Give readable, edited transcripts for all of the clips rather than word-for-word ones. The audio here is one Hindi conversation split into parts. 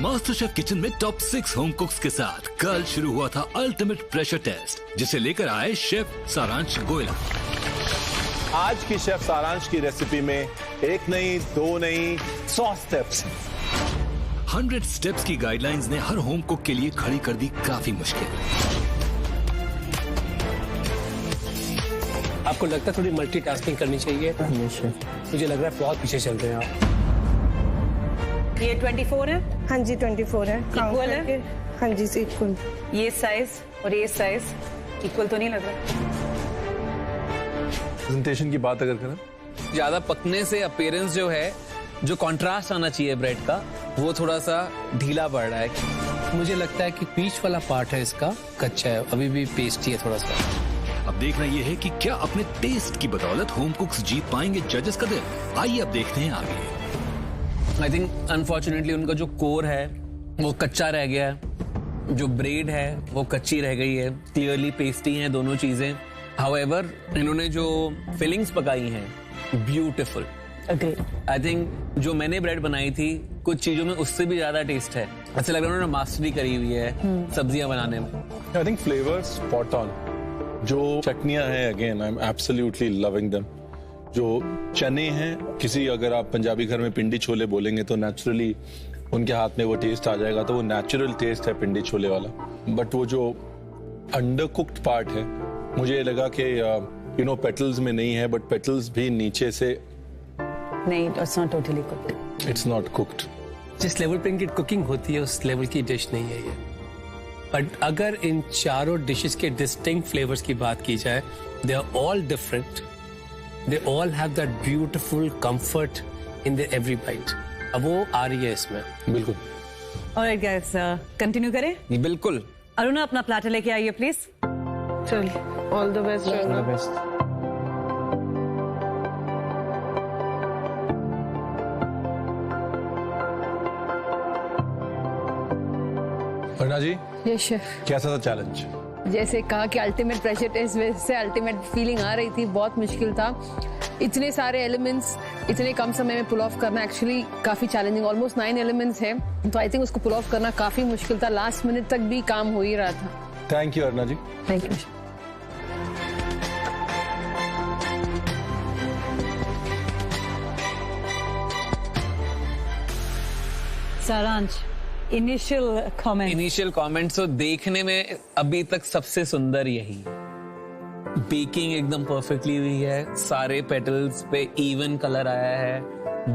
मास्टर शेफ किचन में टॉप 6 होम कुक्स के साथ कल शुरू हुआ था अल्टीमेट प्रेशर टेस्ट, जिसे लेकर आए शेफ सारांश गोयला। आज की शेफ सारांश की रेसिपी में एक नहीं, दो नहीं, 100 स्टेप्स। 100 स्टेप्स की गाइडलाइंस ने हर होम कुक के लिए खड़ी कर दी काफी मुश्किल। आपको लगता है थोड़ी मल्टीटास्किंग करनी चाहिए? मुझे लग रहा है बहुत पीछे चल रहे हैं आप। ये 24 है? हाँ जी 24 है। इक्वल है? हाँ जी इक्वल। ये साइज और ये साइज इक्वल तो नहीं लग रहा? प्रेजेंटेशन की बात अगर करें, ज्यादा पकने से अपीयरेंस जो है, जो कंट्रास्ट आना चाहिए ब्रेड का, वो थोड़ा सा ढीला पड़ रहा है। मुझे लगता है कि बीच वाला पार्ट है इसका कच्चा है, अभी भी पेस्टी है थोड़ा सा। अब देखना यह है कि क्या अपने टेस्ट की बदौलत होम कुक्स जीत पाएंगे जजेस का दिल। आइए अब देखते हैं आगे। आई थिंक अनफॉर्चुनेटली उनका जो कोर है वो कच्चा रह गया है, जो ब्रेड है वो कच्ची रह गई है। क्लियरली पेस्टी हैं दोनों चीजें। हाउएवर इन्होंने जो फिलिंग्स पकाई हैं ब्यूटीफुल। आई थिंक जो मैंने ब्रेड बनाई थी कुछ चीजों में उससे भी ज्यादा टेस्ट है। ऐसा लग रहा है उन्होंने मास्टरी करी हुई है सब्जियां बनाने में। I think flavours spot on. जो चटनियां हैं, again I am absolutely loving them. जो चने हैं, किसी अगर आप पंजाबी घर में पिंडी छोले बोलेंगे तो नेचुरली उनके हाथ में वो टेस्ट आ जाएगा, तो वो नेचुरल टेस्ट है पिंडी छोले वाला। बट वो जो अंडर कुक्ड पार्ट है, मुझे लगा कि यू नो पेटल्स में नहीं है, बट पेटल्स भी नीचे से नहीं, it's not totally cooked. It's not cooked. जिस लेवल पे इनकी कुकिंग होती है उस लेवल की डिश नहीं है ये। बट अगर इन चारों डिशेस के डिस्टिंक्ट फ्लेवर्स की बात की जाए, they are all different, they all have that beautiful comfort in the every bite. अब वो आ रही है इसमें बिल्कुल। ऑलराइट गाइस, कंटिन्यू करें? बिल्कुल। अरुणा अपना प्लेटर लेके आइए प्लीज। चल, all the best. All the best. Arna ji, yes chef. कैसा था चैलेंज? जैसे कहा कि अल्टीमेट प्रेशर टेस्ट, वैसे अल्टीमेट फीलिंग आ रही थी। बहुत मुश्किल था, इतने सारे एलिमेंट्स इतने कम समय में पुल ऑफ करना एक्चुअली काफी चैलेंजिंग। ऑलमोस्ट 9 एलिमेंट्स हैं, तो आई थिंक उसको पुल ऑफ करना काफी मुश्किल था। लास्ट मिनट तक भी काम हो ही रहा था। Thank you Arna ji. Thank you. Saransh, initial comments तो देखने में अभी तक सबसे सुंदर यही है। बेकिंग एकदम परफेक्टली हुई है, सारे पेटल्स पे इवन कलर आया है,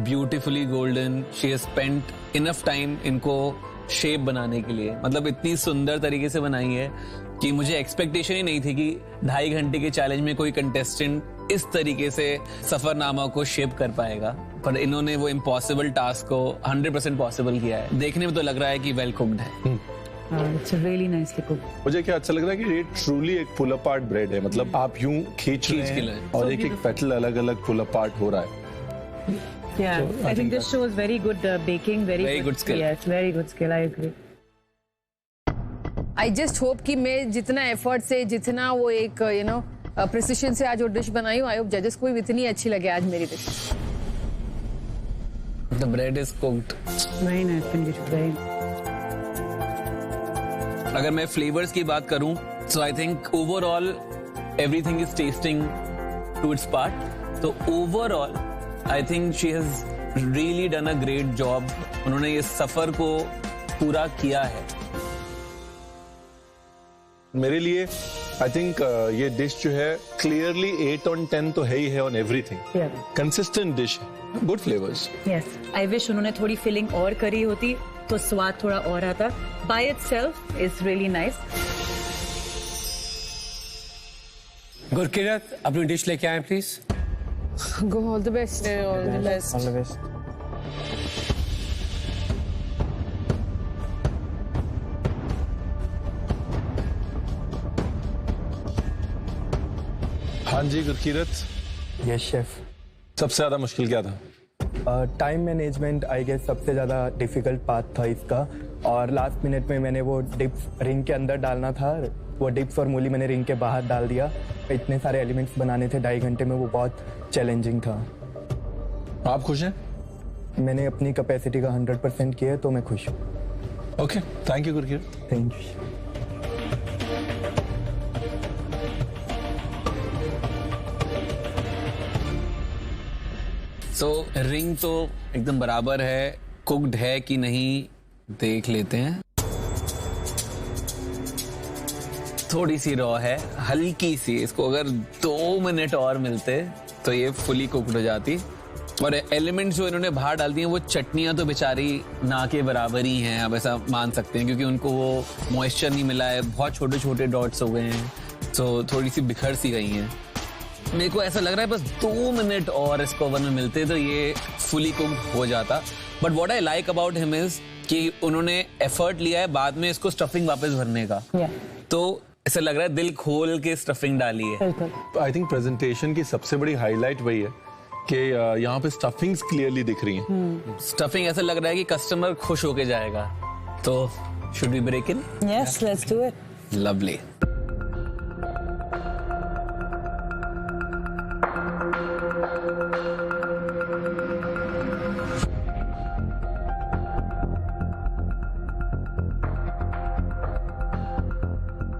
beautifully golden. She has spent enough time इनको शेप बनाने के लिए, मतलब इतनी सुंदर तरीके से बनाई है कि मुझे एक्सपेक्टेशन ही नहीं थी कि 2.5 घंटे के चैलेंज में कोई कंटेस्टेंट इस तरीके से सफरनामा को शेप कर पाएगा। पर इन्होंने वो इम्पॉसिबल टास्क को 100% पॉसिबल किया है। देखने में तो लग रहा है कि वेल कुक्ड है। It's really nicely cooked. मुझे क्या अच्छा लग रहा है कि ये ट्रूली एक पुल अपार्ट ब्रेड है। मतलब आप यूं खींच रहे हैं और एक एक पेटल अलग अलग पुल अपार्ट हो रहा है। Yeah, I think this shows very good baking, very good skill. Yes, very good skill. I agree. I just hope कि मैं जितना एफर्ट से, जितना वो एक यू नो प्रिसिशन से आज वो डिश बनाई हूँ, आई होप जजेस को भी इतनी अच्छी लगे आज मेरी dish. The bread is cooked. Very nice, very. अगर मैं फ्लेवर्स की बात करूं, so I think overall everything is tasting to its part. तो overall I think she has really done a great job. उन्होंने ये सफर को पूरा किया है। मेरे लिए आई थिंक ये डिश जो है क्लियरली 8 on 10 तो है ही है ऑन एवरीथिंग। कंसिस्टेंट डिश है, good flavours. Yes, I wish उन्होंने थोड़ी फिलिंग और करी होती तो स्वाद थोड़ा और आता। By itself is really nice. Gurkirat, अपनी डिश लेके आए please. Go, all the best. All the best. हाँ जी गुरकीरत। Yes chef. सबसे ज्यादा मुश्किल क्या था? टाइम मैनेजमेंट आई गेस सबसे ज़्यादा डिफिकल्ट पार्ट था इसका। और लास्ट मिनट में मैंने वो डिप्स रिंग के अंदर डालना था, वो डिप्स और मूली मैंने रिंग के बाहर डाल दिया। इतने सारे एलिमेंट्स बनाने थे 2.5 घंटे में, वो बहुत चैलेंजिंग था। आप खुश हैं? मैंने अपनी कैपेसिटी का 100% किया है, तो मैं खुश हूँ। Okay, thank you Gurkirat. Thank you. So ring तो एकदम बराबर है, कुक्ड है कि नहीं देख लेते हैं। थोड़ी सी रॉ है, हल्की सी, इसको अगर 2 मिनट और मिलते तो ये फुली कुक्ड हो जाती। और एलिमेंट्स जो इन्होंने बाहर डाल दिए वो चटनियां तो बेचारी ना के बराबर ही हैं, आप ऐसा मान सकते हैं, क्योंकि उनको वो मॉइस्चर नहीं मिला है, बहुत छोटे छोटे डॉट्स हो गए हैं, तो थोड़ी सी बिखर सी गई हैं। मेरे को ऐसा लग रहा है बस 2 मिनट और इसको ओवन में मिलते तो ये फुली कुक्ड हो जाता। But what I like about him is कि उन्होंने एफर्ट लिया है बाद में इसको स्टफिंग वापस भरने का। तो ऐसा लग रहा है दिल खोल के स्टफिंग डाली है। आई थिंक प्रेजेंटेशन की सबसे बड़ी हाईलाइट वही है कि यहाँ पे स्टफिंग्स क्लियरली दिख रही हैं। स्टफिंग ऐसा लग रहा है कि कस्टमर खुश होके जाएगा। तो should we break in? Yes, let's do it. Lovely.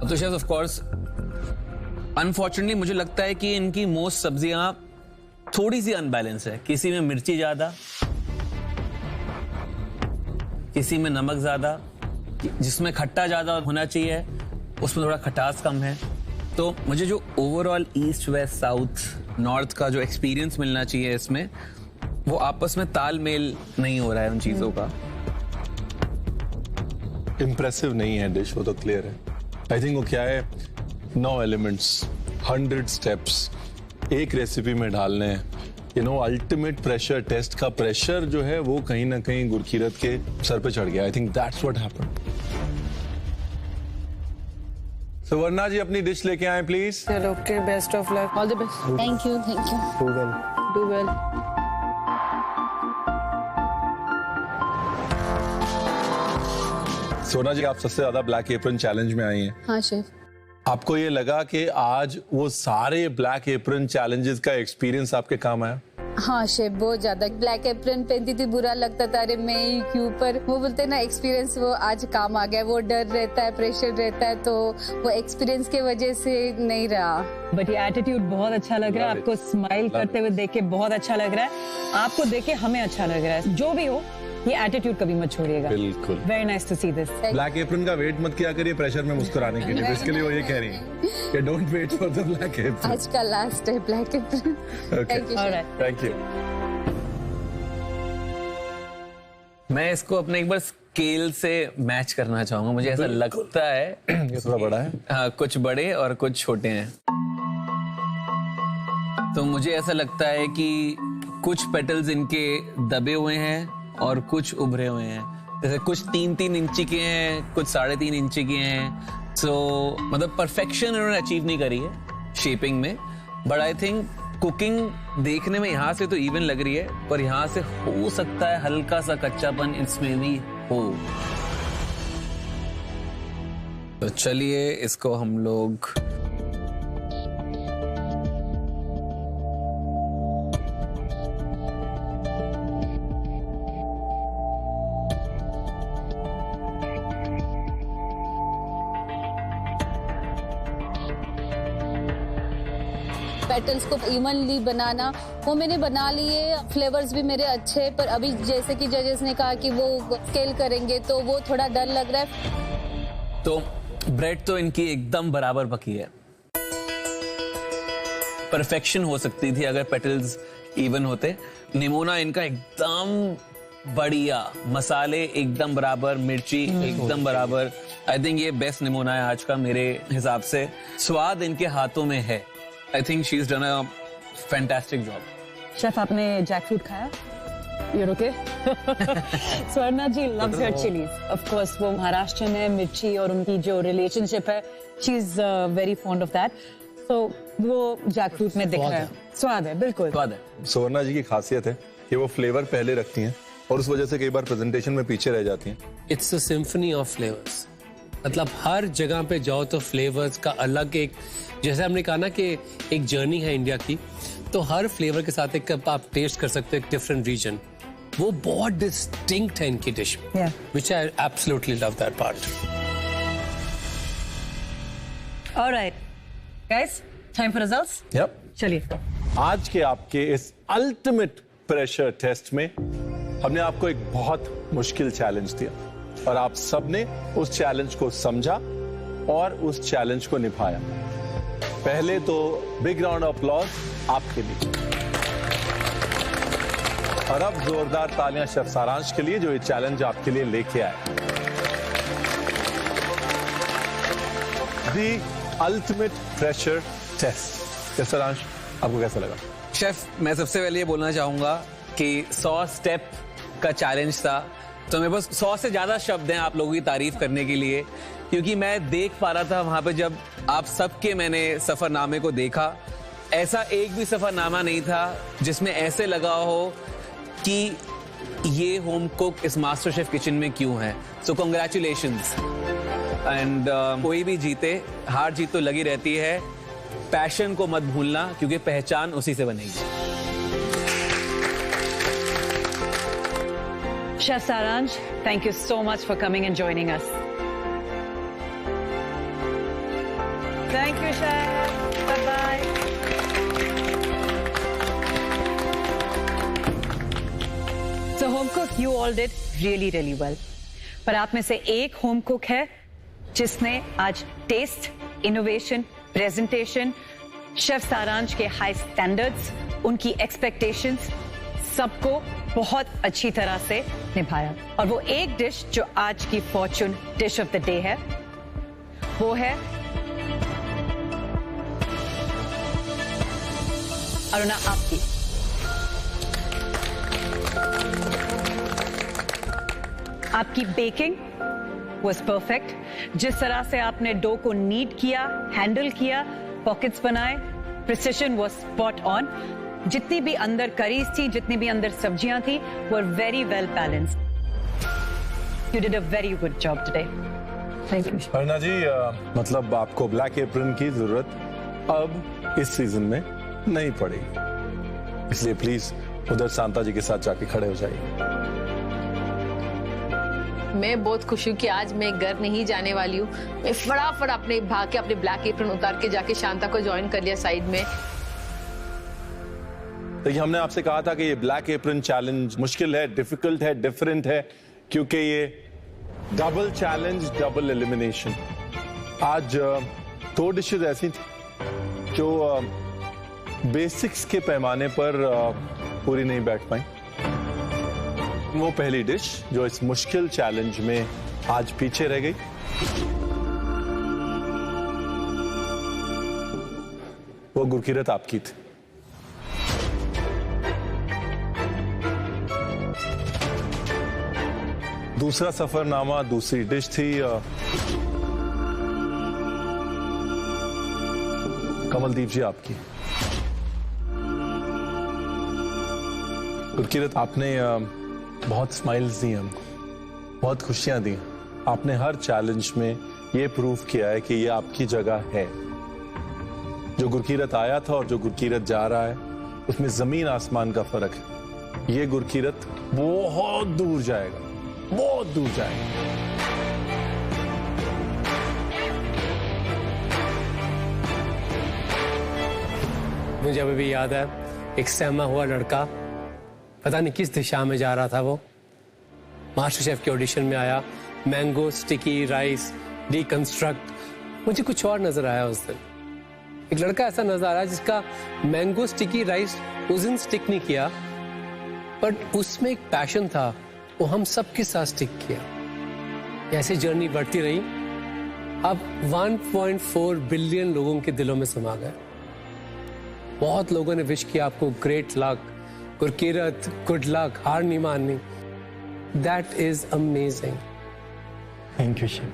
तो शेफ ऑफ कोर्स अनफॉर्चुनेटली मुझे लगता है कि इनकी मोस्ट सब्जियां थोड़ी सी अनबैलेंस है। किसी में मिर्ची ज्यादा, किसी में नमक ज्यादा, जिसमें खट्टा ज्यादा होना चाहिए उसमें थोड़ा खटास कम है। तो मुझे जो overall east west south north का जो एक्सपीरियंस मिलना चाहिए इसमें, वो आपस में तालमेल नहीं हो रहा है उन चीजों का। इम्प्रेसिव नहीं है डिश, वो तो क्लियर है। आई थिंक वो क्या है, 9 एलिमेंट्स, 100 स्टेप्स एक रेसिपी में डालने हैं। You know, ultimate pressure test का प्रेशर जो है वो कहीं ना कहीं गुरकीरत के सर पे चढ़ गया। I think that's what happened. Suvarna ji अपनी डिश लेके आए प्लीज। चलो, okay, best of luck. All the best. Thank you, thank you. Do well. Sona ji, आप सबसे ज्यादा ब्लैक एप्रन चैलेंज में आई हैं। हाँ शेफ। आपको ये लगा कि आज वो सारे ब्लैक एप्रन चैलेंजेस का एक्सपीरियंस आपके काम आया? हाँ शेफ, बहुत ज्यादा। ब्लैक एप्रन पहनती थी, बुरा लगता था, अरे मैं ही क्यों, पर वो बोलते हैं ना एक्सपीरियंस, वो आज काम आ गया। वो डर रहता है, प्रेशर रहता है, तो वो एक्सपीरियंस के वजह से नहीं रहा। बट ये एटीट्यूड बहुत अच्छा लग रहा है, आपको स्माइल करते हुए देख के बहुत अच्छा लग रहा है, आपको देख के हमें अच्छा लग रहा है। जो भी हो, ये एटीट्यूड कभी मत छोड़िएगा। बिल्कुल। Very nice to see this. Black apron का वेट मत किया करिए प्रेशर में मुस्कुराने के लिए, तो इसके लिए वो ये कह रही है कि don't wait for the black apron. आज का लास्ट है black apron. Thank you. Alright, thank you. मैं इसको अपने एक बार स्केल से मैच करना चाहूंगा। मुझे ऐसा लगता है ये थोड़ा बड़ा है। हाँ, कुछ बड़े और कुछ छोटे हैं। तो मुझे ऐसा लगता है कि कुछ पेटल्स इनके दबे हुए हैं और कुछ उभरे हुए हैं। जैसे कुछ 3-3 इंची के हैं, कुछ 3.5 इंची के हैं। सो मतलब परफेक्शन इन्होंने अचीव नहीं करी है शेपिंग में। बट आई थिंक कुकिंग देखने में यहाँ से तो इवन लग रही है, पर यहाँ से हो सकता है हल्का सा कच्चापन इसमें भी हो। तो चलिए इसको हम लोग पेटल्स को इवनली बनाना, वो मैंने बना लिए। फ्लेवर्स भी मेरे अच्छे, पर अभी जैसे कि जजेस ने कहा कि वो स्केल करेंगे तो वो थोड़ा डर लग रहा है। तो ब्रेड तो इनकी एकदम बराबर पकी है। परफेक्शन हो सकती थी अगर पेटल्स इवन होते। निमोना इनका एकदम बढ़िया, मसाले एकदम बराबर, मिर्ची एकदम बराबर। आई थिंक ये बेस्ट निमोना है आज का मेरे हिसाब से। स्वाद इनके हाथों में है। I think she is done a fantastic job. Chef, आपने जैकफ्रूट खाया? You're okay? Swarna ji loves her chilies. Of course, वो महाराष्ट्र में मिर्ची और उनकी जो रिलेशनशिप है, she is very fond of that. So वो जैकफ्रूट में दिख रहा है। स्वाद है, बिल्कुल स्वाद है। सुवर्णा जी की खासियत है कि वो फ्लेवर पहले रखती हैं और उस वजह से कई बार प्रेजेंटेशन में पीछे रह जाती हैं। It's a symphony of flavours. मतलब हर जगह पे जाओ तो फ्लेवर्स का अलग एक, जैसे हमने कहा ना कि एक जर्नी है इंडिया की, तो हर फ्लेवर के साथ एक आप टेस्ट कर सकते हो एक डिफरेंट रीजन। वो बहुत डिस्टिंक्ट है इनकी डिश में, Yeah. which I absolutely love that part. All right, guys, time for results. Yep. चलिए. आज के आपके इस अल्टीमेट प्रेशर टेस्ट में हमने आपको एक बहुत मुश्किल चैलेंज दिया और आप सबने उस चैलेंज को समझा और उस चैलेंज को निभाया. पहले तो बिग राउंड ऑफ अप्लॉज आपके लिए और अब जोरदार तालियां शेफ सारांश के लिए जो ये चैलेंज आपके लिए लेके आए. The ultimate pressure test. Chef Saransh, आपको कैसा लगा? शेफ, मैं सबसे पहले ये बोलना चाहूंगा कि 100 स्टेप का चैलेंज था, तो मेरे पास 100 से ज्यादा शब्द हैं आप लोगों की तारीफ करने के लिए, क्योंकि मैं देख पा रहा था वहां पे जब आप सबके मैंने सफरनामे को देखा, ऐसा एक भी सफरनामा नहीं था जिसमें ऐसे लगा हो कि ये होम कुक इस मास्टर शेफ किचन में क्यों है. सो कॉन्ग्रेचुलेशंस. एंड कोई भी जीते, हार जीत तो लगी रहती है. पैशन को मत भूलना, क्योंकि पहचान उसी से बनेगी. Chef Saransh, thank you so much for coming and joining us. Thank you, Chef. Bye-bye. So home cook, you all did really, really well. पर आप में से एक होम कुक है जिसने आज टेस्ट, इनोवेशन, प्रेजेंटेशन, शेफ सारांश के हाई स्टैंडर्ड्स, उनकी एक्सपेक्टेशंस, सबको बहुत अच्छी तरह से निभाया. और वो एक डिश जो आज की Fortune dish of the day है, वो है अरुणा आपकी. आपकी बेकिंग was perfect. जिस तरह से आपने डो को नीड किया, हैंडल किया, पॉकेट्स बनाए, प्रिसिशन was spot on. जितनी भी अंदर करीज थी, जितनी भी अंदर सब्जियां थी, were very well balanced. You did a very good job today. Thank you. Aruna जी, मतलब आपको ब्लैक एप्रन की जरूरत अब इस सीजन में नहीं पड़ेगी, इसलिए प्लीज उधर शांता जी के साथ जाके खड़े हो जाइए. मैं बहुत खुश हूँ कि आज मैं घर नहीं जाने वाली हूँ. मैं फटाफट अपने भाग के अपने ब्लैक एप्रन उतार के जाके शांता को ज्वाइन कर लिया साइड में. देखिए, हमने आपसे कहा था कि ये ब्लैक एप्रन चैलेंज मुश्किल है, डिफिकल्ट है, डिफरेंट है, क्योंकि ये डबल चैलेंज, डबल एलिमिनेशन. आज 2 डिशेज ऐसी थी जो बेसिक्स के पैमाने पर पूरी नहीं बैठ पाई. वो पहली डिश जो इस मुश्किल चैलेंज में आज पीछे रह गई, वो गुरकीरत आपकी थी. दूसरा सफरनामा, दूसरी डिश थी कमलदीप जी आपकी. गुरकीरत, आपने बहुत स्माइल्स दी हमको, बहुत खुशियां दी. आपने हर चैलेंज में ये प्रूव किया है कि ये आपकी जगह है. जो गुरकीरत आया था और जो गुरकीरत जा रहा है, उसमें जमीन आसमान का फर्क है. ये गुरकीरत बहुत दूर जाएगा, बहुत दूर जाएगा. मुझे अभी भी याद है, एक सहमा हुआ लड़का पता नहीं किस दिशा में जा रहा था. वो मास्टर शेफ के ऑडिशन में आया, मैंगो स्टिकी राइस डिकंस्ट्रक्ट. मुझे कुछ और नजर आया उस दिन. एक लड़का ऐसा नजर आया जिसका मैंगो स्टिकी राइस उस दिन स्टिक नहीं किया, बट उसमें एक पैशन था, वो हम सबके साथ स्टिक किया. ऐसी जर्नी बढ़ती रही, अब 1.4 बिलियन लोगों के दिलों में समा गए. बहुत लोगों ने विश किया आपको great luck, Gurkirat good luck, हार नहीं माननी. That is amazing. Thank you chef.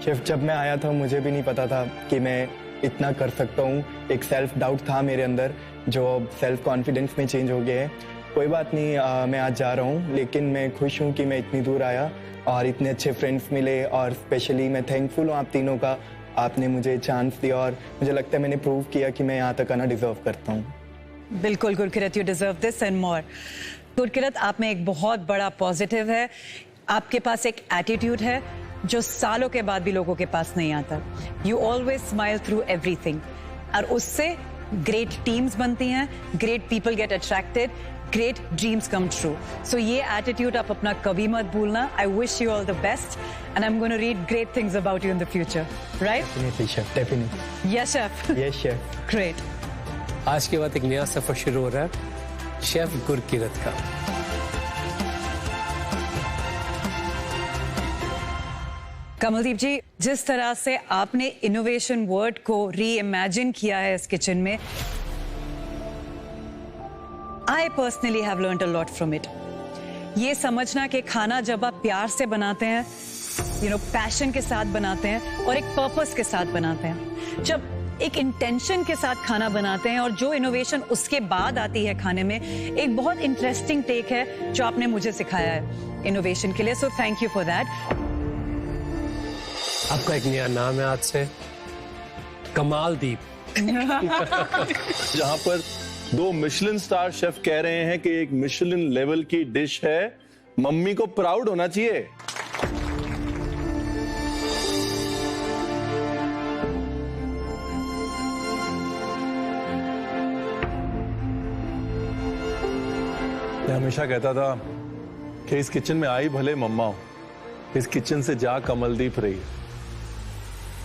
Chef, जब मैं आया था मुझे भी नहीं पता था कि मैं इतना कर सकता हूँ. एक सेल्फ डाउट था मेरे अंदर जो सेल्फ कॉन्फिडेंस में चेंज हो गया है. कोई बात नहीं, मैं आज जा रहा हूँ, लेकिन मैं खुश हूँ कि मैं इतनी दूर आया और इतने अच्छे फ्रेंड्स मिले. और स्पेशली मैं थैंकफुल हूँ आप तीनों का, आपने मुझे चांस दिया और मुझे लगता है मैंने प्रूव किया कि मैं यहाँ तक आना डिजर्व करता हूँ. बिल्कुल Gurkirat, you deserve this and more. Gurkirat, आप में एक बहुत बड़ा पॉजिटिव है, आपके पास एक एटीट्यूड है जो सालों के बाद भी लोगों के पास नहीं आता। You always smile through everything, और उससे ग्रेट टीम्स बनती हैं, great people get attracted, great dreams come true. So ये एटीट्यूड आप अपना कभी मत भूलना। I wish you all the best and I am going to read great things about you in the future, right? Definitely chef, definitely. Yes chef. Yes chef. Great. आज के बाद एक नया सफर शुरू हो रहा है शेफ गुरकिरत का। कमलदीप जी, जिस तरह से आपने इनोवेशन वर्ड को री इमेजिन किया है इस किचन में, I personally have learned a lot from it. ये समझना कि खाना जब आप प्यार से बनाते हैं, पैशन के साथ बनाते हैं और एक पर्पस के साथ बनाते हैं, जब एक इंटेंशन के साथ खाना बनाते हैं और जो इनोवेशन उसके बाद आती है खाने में, एक बहुत इंटरेस्टिंग टेक है जो आपने मुझे सिखाया है इनोवेशन के लिए। So thank you for that. आपका एक नया नाम है आज से, कमालदीप। जहां पर 2 मिशेलिन स्टार शेफ कह रहे हैं कि एक मिशेलिन लेवल की डिश है, मम्मी को प्राउड होना चाहिए। मैं हमेशा कहता था कि इस किचन में आई भले मम्मा हो, इस किचन से जा कमलदीप रही।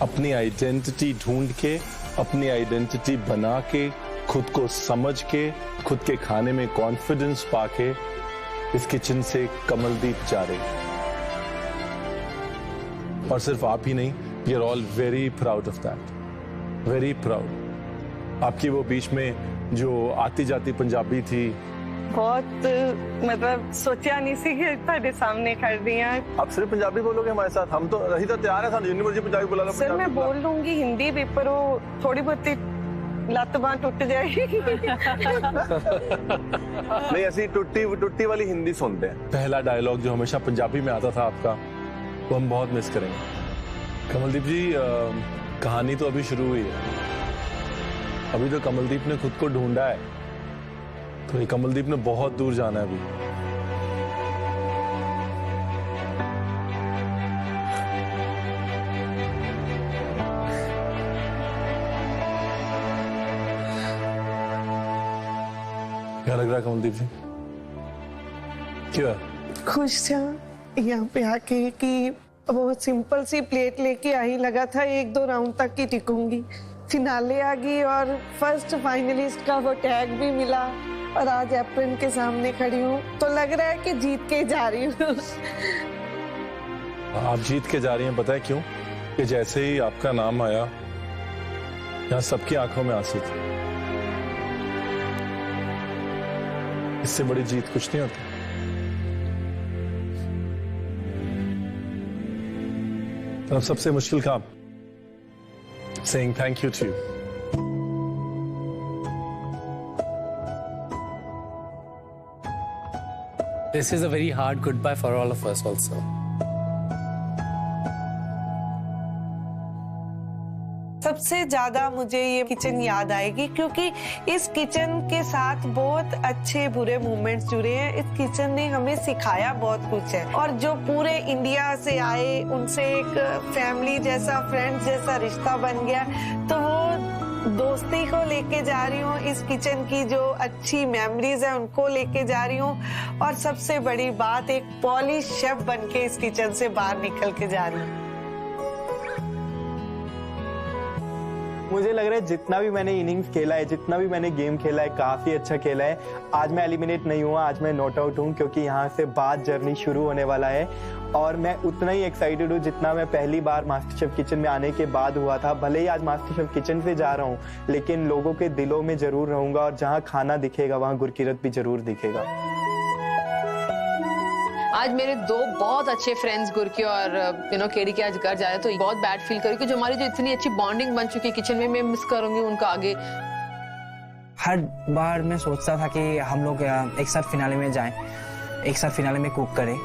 अपनी आइडेंटिटी ढूंढ के, अपनी आइडेंटिटी बना के, खुद को समझ के, खुद के खाने में कॉन्फिडेंस पाके इस किचन से कमलदीप जा रही। और सिर्फ आप ही नहीं, we are all very proud of that, very proud. आपकी वो बीच में जो आती जाती पंजाबी थी, बहुत मतलब सोचा नहीं सी कि ਤੁਹਾਡੇ सामने कर दिया। आप सिर्फ पंजाबी बोलोगे हमारे साथ, हम तो रही तो तैयार है, सानू जिन्नी मर्जी पंजाबी बुला लो। सर मैं बोल लूंगी हिंदी भी, पर वो थोड़ी बहुत लत बांह टूट जाएगी। नहीं, ऐसी टुट्टी वाली हिंदी सुनते हैं। पहला डायलॉग जो हमेशा पंजाबी में आता था आपका, वो हम बहुत मिस करेंगे। कमलदीप जी, कहानी तो अभी शुरू हुई है। अभी तो कमलदीप ने खुद को ढूंढा है, तो ये कमलदीप ने बहुत दूर जाना है अभी। क्या लग रहा है कमलदीप जी? क्या खुश था यहाँ पे आके कि बहुत सिंपल सी प्लेट लेके आई, लगा था 1-2 राउंड तक ही टिकूंगी। फिनाले आ गई और फर्स्ट फाइनलिस्ट का वो टैग भी मिला, और आज एप्रन के सामने खड़ी हूँ तो लग रहा है कि जीत के जा रही हूँ। आप जीत के जा रही हैं, पता है क्यों? कि जैसे ही आपका नाम आया, यहाँ सबकी आंखों में आंसू थे। इससे बड़ी जीत कुछ नहीं होती। अब सबसे मुश्किल काम, saying thank you to you. This is a very hard goodbye for all of us also. सबसे ज्यादा मुझे ये किचन याद आएगी क्योंकि इस किचन के साथ बहुत अच्छे बुरे मोमेंट्स जुड़े हैं। इस किचन ने हमें सिखाया बहुत कुछ है, और जो पूरे इंडिया से आए उनसे एक फैमिली जैसा, फ्रेंड्स जैसा रिश्ता बन गया। तो वो दोस्ती को लेके जा रही हूँ, इस किचन की जो अच्छी मेमोरीज है उनको लेके जा रही हूँ, और सबसे बड़ी बात, एक पॉलिश शेफ बनके इस किचन से बाहर निकल के जा रही हूँ। मुझे लग रहा है जितना भी मैंने इनिंग्स खेला है, जितना भी मैंने गेम खेला है, काफी अच्छा खेला है। आज मैं एलिमिनेट नहीं हुआ, आज मैं नॉट आउट हूँ, क्योंकि यहाँ से बाद जर्नी शुरू होने वाला है। और मैं उतना ही एक्साइटेड हूँ जितना मैं पहली बार मास्टर शेफ किचन में आने के बाद हुआ था। भले ही आज मास्टर शेफ किचन से जा रहा हूँ, लेकिन लोगों के दिलों में जरूर रहूंगा, और जहाँ खाना दिखेगा वहाँ गुरकिरत भी जरूर दिखेगा। आज मेरे 2 बहुत अच्छे फ्रेंड्स गुरकी और केडी के आज घर जा रहे, तो बहुत बैड फील करूँ कि जो हमारी जो इतनी अच्छी बॉन्डिंग बन चुकी है किचन में, मैं मिस करूंगी उनका आगे। हर बार मैं सोचता था कि हम लोग एक साथ फिनाले में जाएं, एक साथ फिनाले में कुक करें,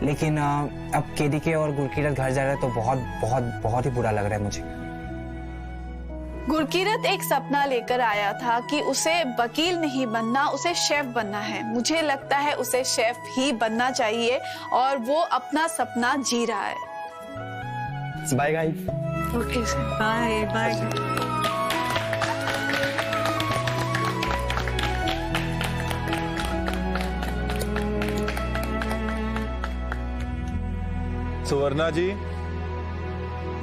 लेकिन अब केडी के और गुरकिरत घर जा रहे हैं तो बहुत बहुत बहुत ही बुरा लग रहा है मुझे। गुरकीरत एक सपना लेकर आया था कि उसे वकील नहीं बनना, उसे शेफ बनना है। मुझे लगता है उसे शेफ ही बनना चाहिए और वो अपना सपना जी रहा है। Bye guys. Okay sir, bye bye. Suvarna ji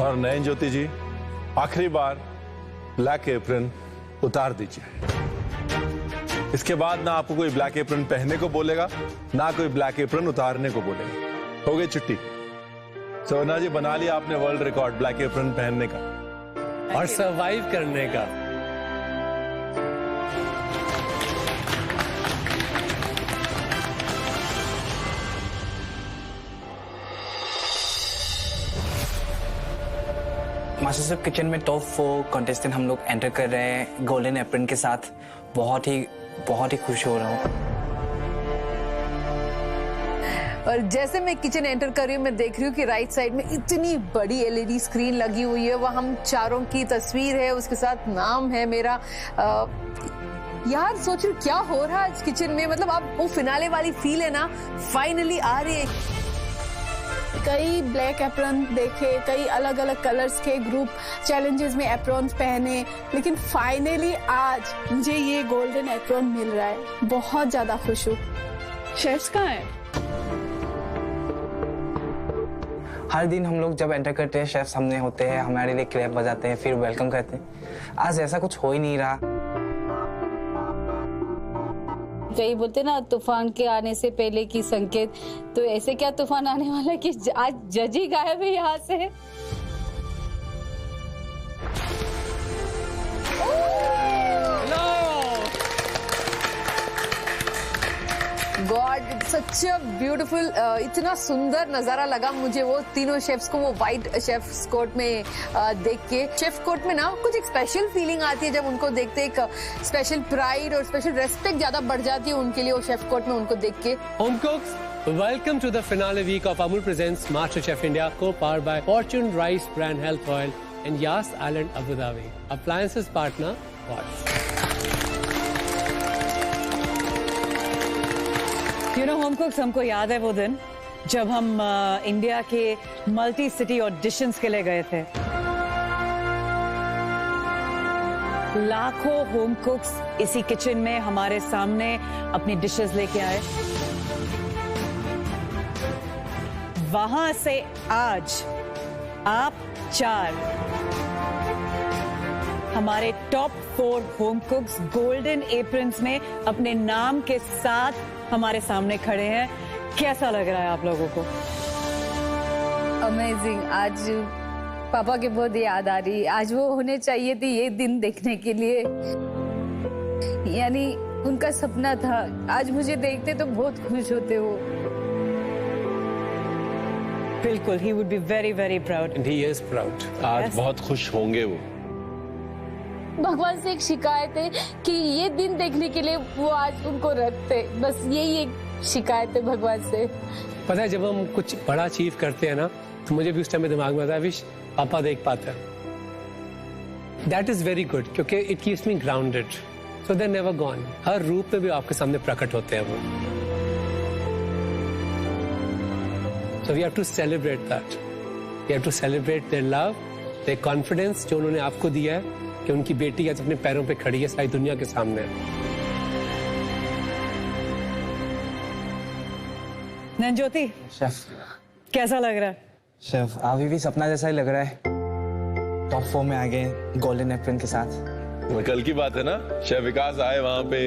और नयन ज्योति जी, आखिरी बार ब्लैक एप्रन उतार दीजिए। इसके बाद ना आपको कोई ब्लैक एप्रन पहनने को बोलेगा, ना कोई ब्लैक एप्रन उतारने को बोलेगा। हो गई छुट्टी। सुवर्णा जी, बना लिया आपने वर्ल्ड रिकॉर्ड ब्लैक एप्रन पहनने का और सरवाइव करने का। मास्टर शेफ किचन में टॉप 4 कंटेस्टेंट हम लोग एंटर कर रहे हैं गोल्डन एप्रन के साथ। बहुत ही खुश हो रहा हूँ। और जैसे मैं किचन एंटर कर रही हूँ, मैं देख रही हूँ कि राइट साइड में इतनी बड़ी एलईडी स्क्रीन लगी हुई है। वह हम चारों की तस्वीर है, उसके साथ नाम है मेरा। यार सोच रही हूँ क्या हो रहा है इस किचन में। मतलब अब वो फिनाले वाली फील है ना, फाइनली आ रही है। कई ब्लैक एप्रन देखे, कई अलग अलग कलर्स के ग्रुप चैलेंजेस में एप्रॉन पहने, लेकिन फाइनली आज मुझे ये गोल्डन एप्रॉन मिल रहा है। बहुत ज्यादा खुश हूँ। शेफ्स कहाँ है? हर दिन हम लोग जब एंटर करते हैं शेफ सामने होते हैं, हमारे लिए क्लैप बजाते हैं, फिर वेलकम करते हैं। आज ऐसा कुछ हो ही नहीं रहा। कई बोलते ना तूफान के आने से पहले की संकेत, तो ऐसे क्या तूफान आने वाला है कि आज जज ही गायब है यहाँ से। गॉड, सच अ ब्यूटीफुल, इतना सुंदर नजारा लगा मुझे वो तीनों शेफ्स को वो वाइट शेफ कोट में देख के। शेफ कोट में ना कुछ एक स्पेशल फीलिंग आती है जब उनको देखते, एक स्पेशल प्राइड और स्पेशल रेस्पेक्ट ज्यादा बढ़ जाती है उनके लिए वो शेफ कोट में उनको देख के। Home cooks, welcome to the finale week of Amul Presents MasterChef India, co-powered by Fortune Rice Brand Health Oil and Yas Island Abu Dhabi. Appliances partner Bosch. You know, home कुक्स, हमको याद है वो दिन जब हम इंडिया के मल्टी सिटी ऑडिशंस के लिए गए थे। लाखों होम कुक्स इसी किचन में हमारे सामने अपनी डिशेस लेके आए। वहां से आज आप 4 हमारे टॉप 4 होम कुक्स गोल्डन एप्रन्स में अपने नाम के साथ हमारे सामने खड़े हैं। कैसा लग रहा है आप लोगों को? अमेजिंग। आज पापा के बहुत याद आ रही। आज वो होने चाहिए थी ये दिन देखने के लिए, यानी उनका सपना था। आज मुझे देखते तो बहुत खुश होते हो। बिल्कुल, he would be very very proud. And he is proud. आज बहुत खुश होंगे वो। भगवान से एक शिकायत है कि ये दिन देखने के लिए वो आज उनको रखते, बस यही एक शिकायत है भगवान से। पता है, जब हम कुछ बड़ा अचीव करते हैं ना, तो मुझे भी उस टाइम में दिमाग में आता है, विश पापा देख पाते हैं। दैट इज वेरी गुड, क्योंकि it keeps me grounded, so they never gone. हर रूप में भी आपके सामने प्रकट होते हैं वो। So we have to celebrate that. We have to celebrate their love, their confidence जो उन्होंने आपको दिया है कि उनकी बेटी आज अपने पैरों पे खड़ी है सारी दुनिया के सामने। नयन ज्योति, शेफ कैसा लग रहा है? शेफ अभी भी सपना जैसा ही लग रहा है। टॉप 4 में आ गए गोल्डन एप्रन के साथ। वो कल की बात है ना, शेफ विकास आए वहां पे,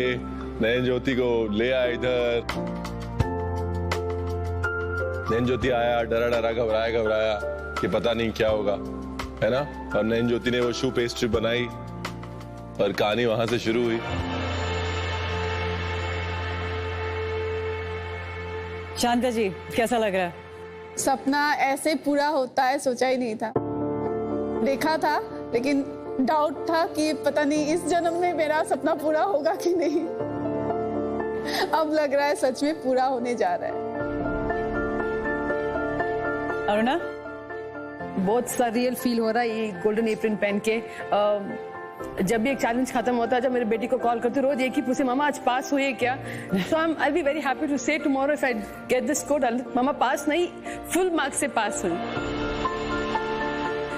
नयन ज्योति को ले आए इधर। नयन ज्योति आया, डरा डरा घबराया कि पता नहीं क्या होगा, है ना। और नयन ज्योति ने वो शू पेस्ट्री बनाई और कहानी वहां से शुरू हुई। शांता जी, कैसा लग रहा है? सपना ऐसे पूरा होता है सोचा ही नहीं था। देखा था लेकिन डाउट था कि पता नहीं इस जन्म में मेरा सपना पूरा होगा कि नहीं। अब लग रहा है सच में पूरा होने जा रहा है। अरुणा, बहुत सरियल फील हो रहा है ये गोल्डन एप्रन पहन के। जब भी एक चैलेंज खत्म होता है, जब मेरे बेटी को कॉल करती रोज एक ही पूछे, मामा आज पास हुई क्या? So I be very happy to say tomorrow if I get this score, मामा पास नहीं, फुल मार्क्स से पास हुई,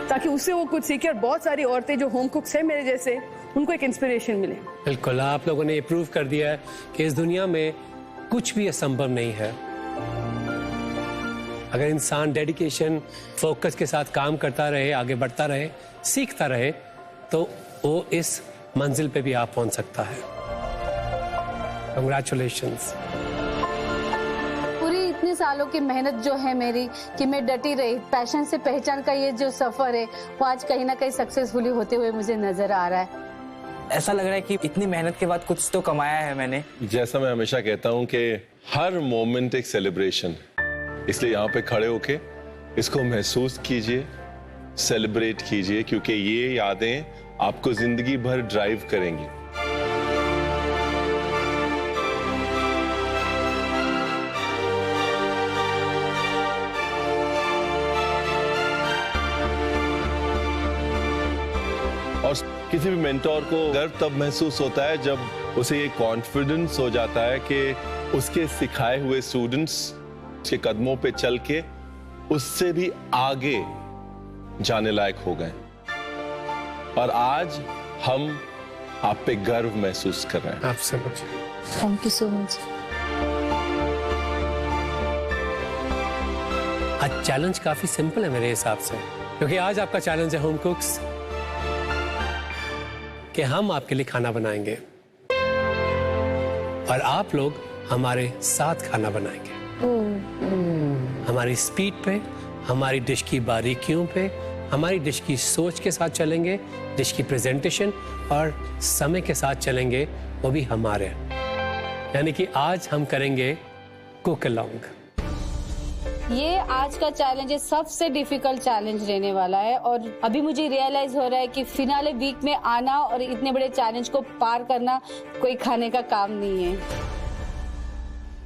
ताकि उससे वो कुछ सीखे और बहुत सारी औरतें जो होम कुक्स है मेरे जैसे, उनको एक इंस्पिरेशन मिले। बिल्कुल, आप लोगों ने ये प्रूव कर दिया है कि इस दुनिया में कुछ भी असंभव नहीं है। अगर इंसान डेडिकेशन, फोकस के साथ काम करता रहे, आगे बढ़ता रहे, सीखता रहे, तो वो इस मंजिल पे भी आप पहुंच सकता है। कंग्रेचुलेशंस। पूरी इतने सालों की मेहनत जो है मेरी, कि मैं डटी रही, पैशन से पहचान का ये जो सफर है, वो आज कहीं ना कहीं सक्सेसफुली होते हुए मुझे नजर आ रहा है। ऐसा लग रहा है कि इतनी मेहनत के बाद कुछ तो कमाया है मैंने। जैसा मैं हमेशा कहता हूँ कि हर मोमेंट एक सेलिब्रेशन, इसलिए यहाँ पे खड़े होके इसको महसूस कीजिए, सेलिब्रेट कीजिए, क्योंकि ये यादें आपको जिंदगी भर ड्राइव करेंगी। और किसी भी मेंटोर को गर्व तब महसूस होता है जब उसे ये कॉन्फिडेंस हो जाता है कि उसके सिखाए हुए स्टूडेंट्स के कदमों पे चल के उससे भी आगे जाने लायक हो गए। और आज हम आप पे गर्व महसूस कर रहे हैं। आपसे मुझे थैंक यू सो मच। आज चैलेंज काफी सिंपल है मेरे हिसाब से, क्योंकि आज आपका चैलेंज है होम कुक्स, कि हम आपके लिए खाना बनाएंगे और आप लोग हमारे साथ खाना बनाएंगे। हमारी स्पीड पे, हमारी डिश की बारीकियों पे, हमारी डिश की सोच के साथ चलेंगे, डिश की प्रेजेंटेशन और समय के साथ चलेंगे, वो भी हमारे। यानी कि आज हम करेंगे कुक अलोंग। ये आज का चैलेंज है, सबसे डिफिकल्ट चैलेंज रहने वाला है, और अभी मुझे रियलाइज हो रहा है कि फिनाले वीक में आना और इतने बड़े चैलेंज को पार करना कोई खाने का काम नहीं है।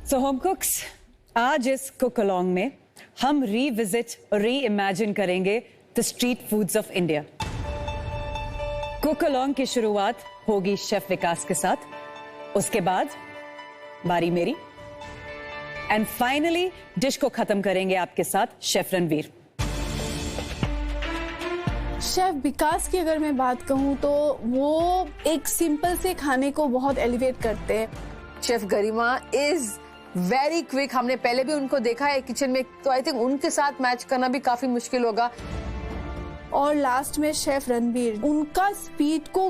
सो होम कुक्स, आज इस कुक अलोंग में हम रीविजिट, री इमेजिन करेंगे the street foods of India. Cook along की शुरुआत होगी शेफ विकास के साथ, उसके बाद बारी मेरी, एंड फाइनली डिश को खत्म करेंगे आपके साथ शेफ रणवीर। शेफ विकास की अगर मैं बात कहूँ तो वो एक सिंपल से खाने को बहुत एलिवेट करते हैं। Chef Garima is very quick, हमने पहले भी उनको देखा है किचन में, तो आई थिंक उनके साथ मैच करना भी काफी मुश्किल होगा। और लास्ट में शेफ रणवीर, उनका स्पीड को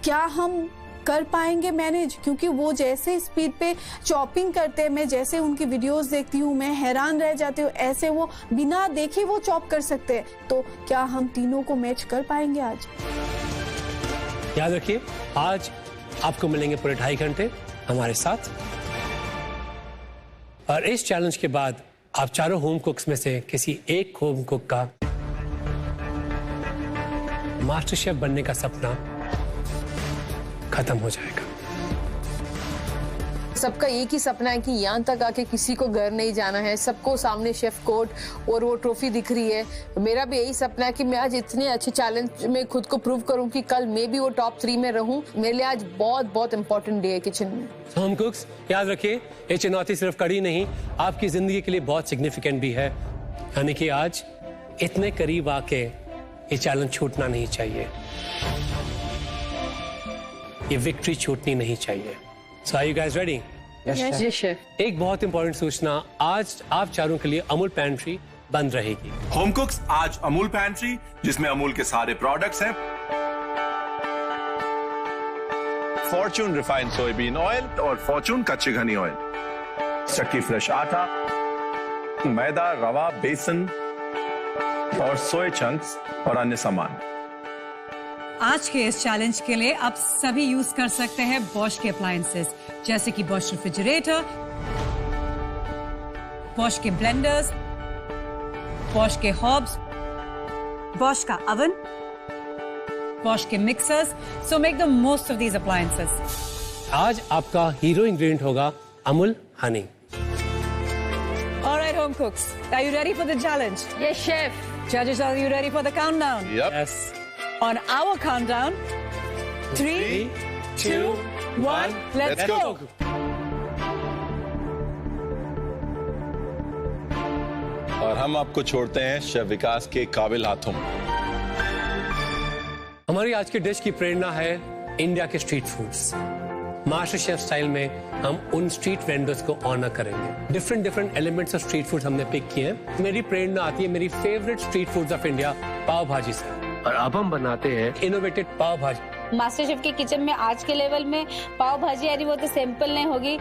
क्या हम कर पाएंगे मैनेज, क्योंकि वो जैसे स्पीड पे चॉपिंग करते हैं, मैं जैसे उनकी वीडियोस देखती हूँ मैं हैरान रह जाती हूँ, ऐसे वो बिना देखे वो चॉप कर सकते हैं। तो क्या हम तीनों को मैच कर पाएंगे आज? याद रखिए, आज आपको मिलेंगे पूरे 2.5 घंटे हमारे साथ, और इस चैलेंज के बाद आप चारों होम कुक्स में से किसी एक होम कुक का मास्टर शेफ बनने का सपना खत्म हो जाएगा। सबका एक ही सपना है कि यहाँ तक आके किसी को घर नहीं जाना है, सबको सामने शेफ कोट और वो ट्रॉफी दिख रही है। मेरा भी यही सपना है कि मैं आज इतने अच्छे चैलेंज में खुद को प्रूव करूं कि कल मैं भी वो टॉप 3 में रहूं। मेरे लिए आज बहुत बहुत इंपॉर्टेंट डे है किचन में। होम कुक्स, याद रखिए, ये चुनौती सिर्फ कड़ी नहीं, आपकी जिंदगी के लिए बहुत सिग्निफिकेंट भी है। यानी कि आज इतने करीब आके ये चैलेंज छूटना नहीं चाहिए, ये विक्ट्री छूटनी नहीं चाहिए। So are you guys ready? Yes, chef. एक बहुत इंपॉर्टेंट सूचना, आज आप चारों के लिए अमूल पैंट्री बंद रहेगी। होम कुक्स, आज अमूल पैंट्री, जिसमें अमूल के सारे प्रोडक्ट्स हैं, फॉर्चून रिफाइंड सोयाबीन ऑयल और फॉर्चून कच्चे घनी ऑयल, चक्की फ्रेश आटा, मैदा, रवा, बेसन और सोया चंक्स और अन्य सामान। आज के इस चैलेंज के लिए आप सभी यूज कर सकते हैं बॉश के अप्लायंसेस, जैसे कि बॉश रेफ्रिजरेटर, बॉश के ब्लेंडर्स, बॉश के हॉब्स, बॉश का ओवन, बॉश के mixers. So make the most of these appliances. आज आपका हीरो इंग्रेडिएंट होगा Amul Honey. Alright, home cooks, are you ready for the challenge? Yes, chef. Judges, are you ready for the countdown? Yep. Yes. On our countdown, 3, 2, 1, let's go. और हम आपको छोड़ते हैं शेफ विकास के काबिल हाथों में। हमारी आज की डिश की प्रेरणा है इंडिया के street foods. Master chef style में हम उन स्ट्रीट वेंडर्स को ऑनर करेंगे। Different elements of street foods हमने पिक किए हैं। मेरी प्रेरणा आती है मेरी favourite street foods of India pav bhaji से, और अब हम बनाते हैं इनोवेटिव पाव भाजी। मास्टर शेफ के किचन में आज के लेवल में पाव भाजी यानी वो तो सिंपल नहीं होगी।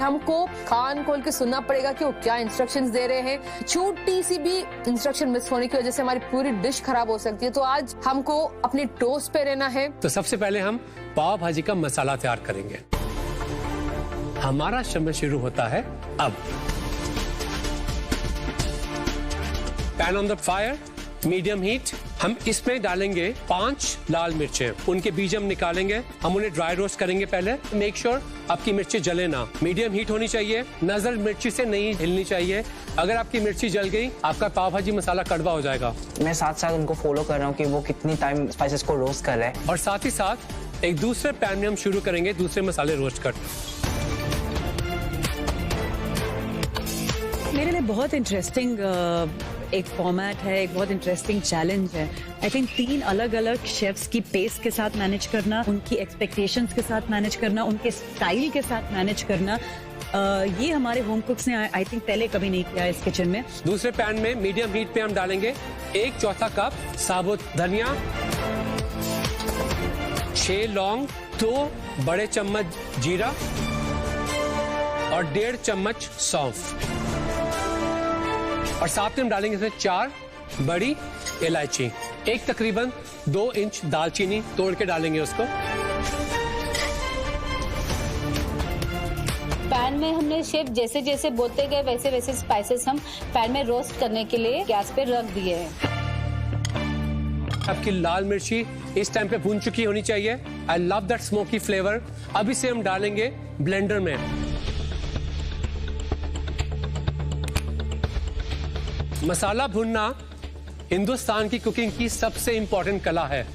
हमको कान खोल के सुनना पड़ेगा कि वो क्या इंस्ट्रक्शंस दे रहे हैं। छोटी सी भी इंस्ट्रक्शन मिस होने की वजह से हमारी पूरी डिश खराब हो सकती है। तो आज हमको अपनी टोस्ट पे रहना है। तो सबसे पहले हम पाव भाजी का मसाला तैयार करेंगे। हमारा समय शुरू होता है अब। Pan on the fire, medium heat. हम इसमें डालेंगे 5 लाल मिर्चें। उनके बीज हम निकालेंगे। हम उन्हें ड्राई रोस्ट करेंगे पहले। मेक श्योर आपकी मिर्ची जले ना। मीडियम हीट होनी चाहिए। नजर मिर्ची से नहीं हिलनी चाहिए। अगर आपकी मिर्ची जल गई, आपका पाव भाजी मसाला कड़वा हो जाएगा। मैं साथ साथ उनको फॉलो कर रहा हूँ कि वो कितनी टाइम स्पाइसेस को रोस्ट कर रहे हैं। और साथ ही साथ एक दूसरे पैन में हम शुरू करेंगे दूसरे मसाले रोस्ट कर। मेरे लिए बहुत इंटरेस्टिंग एक फॉर्मेट है, एक बहुत इंटरेस्टिंग चैलेंज है। आई थिंक 3 अलग अलग शेफ्स की पेस के साथ मैनेज करना, उनकी एक्सपेक्टेशंस के साथ मैनेज करना, उनके स्टाइल के साथ मैनेज करना, ये हमारे होम कुक्स ने आई थिंक पहले कभी नहीं किया इस किचन में। दूसरे पैन में मीडियम हीट पे हम डालेंगे 1/4 कप साबुत धनिया, 6 लौंग, 2 बड़े चम्मच जीरा और 1.5 चम्मच सौंफ, और साथ में हम डालेंगे इसमें 4 बड़ी इलायची, एक तकरीबन 2 इंच दालचीनी तोड़ के डालेंगे उसको। पैन में हमने शेफ जैसे जैसे बोलते गए वैसे वैसे स्पाइसेस हम पैन में रोस्ट करने के लिए गैस पे रख दिए हैं। आपकी लाल मिर्ची इस टाइम पे भून चुकी होनी चाहिए। I love that smoky flavour. अब इसे हम डालेंगे ब्लेंडर में। मसाला भुनना हिंदुस्तान की कुकिंग की सबसे इंपॉर्टेंट कला है।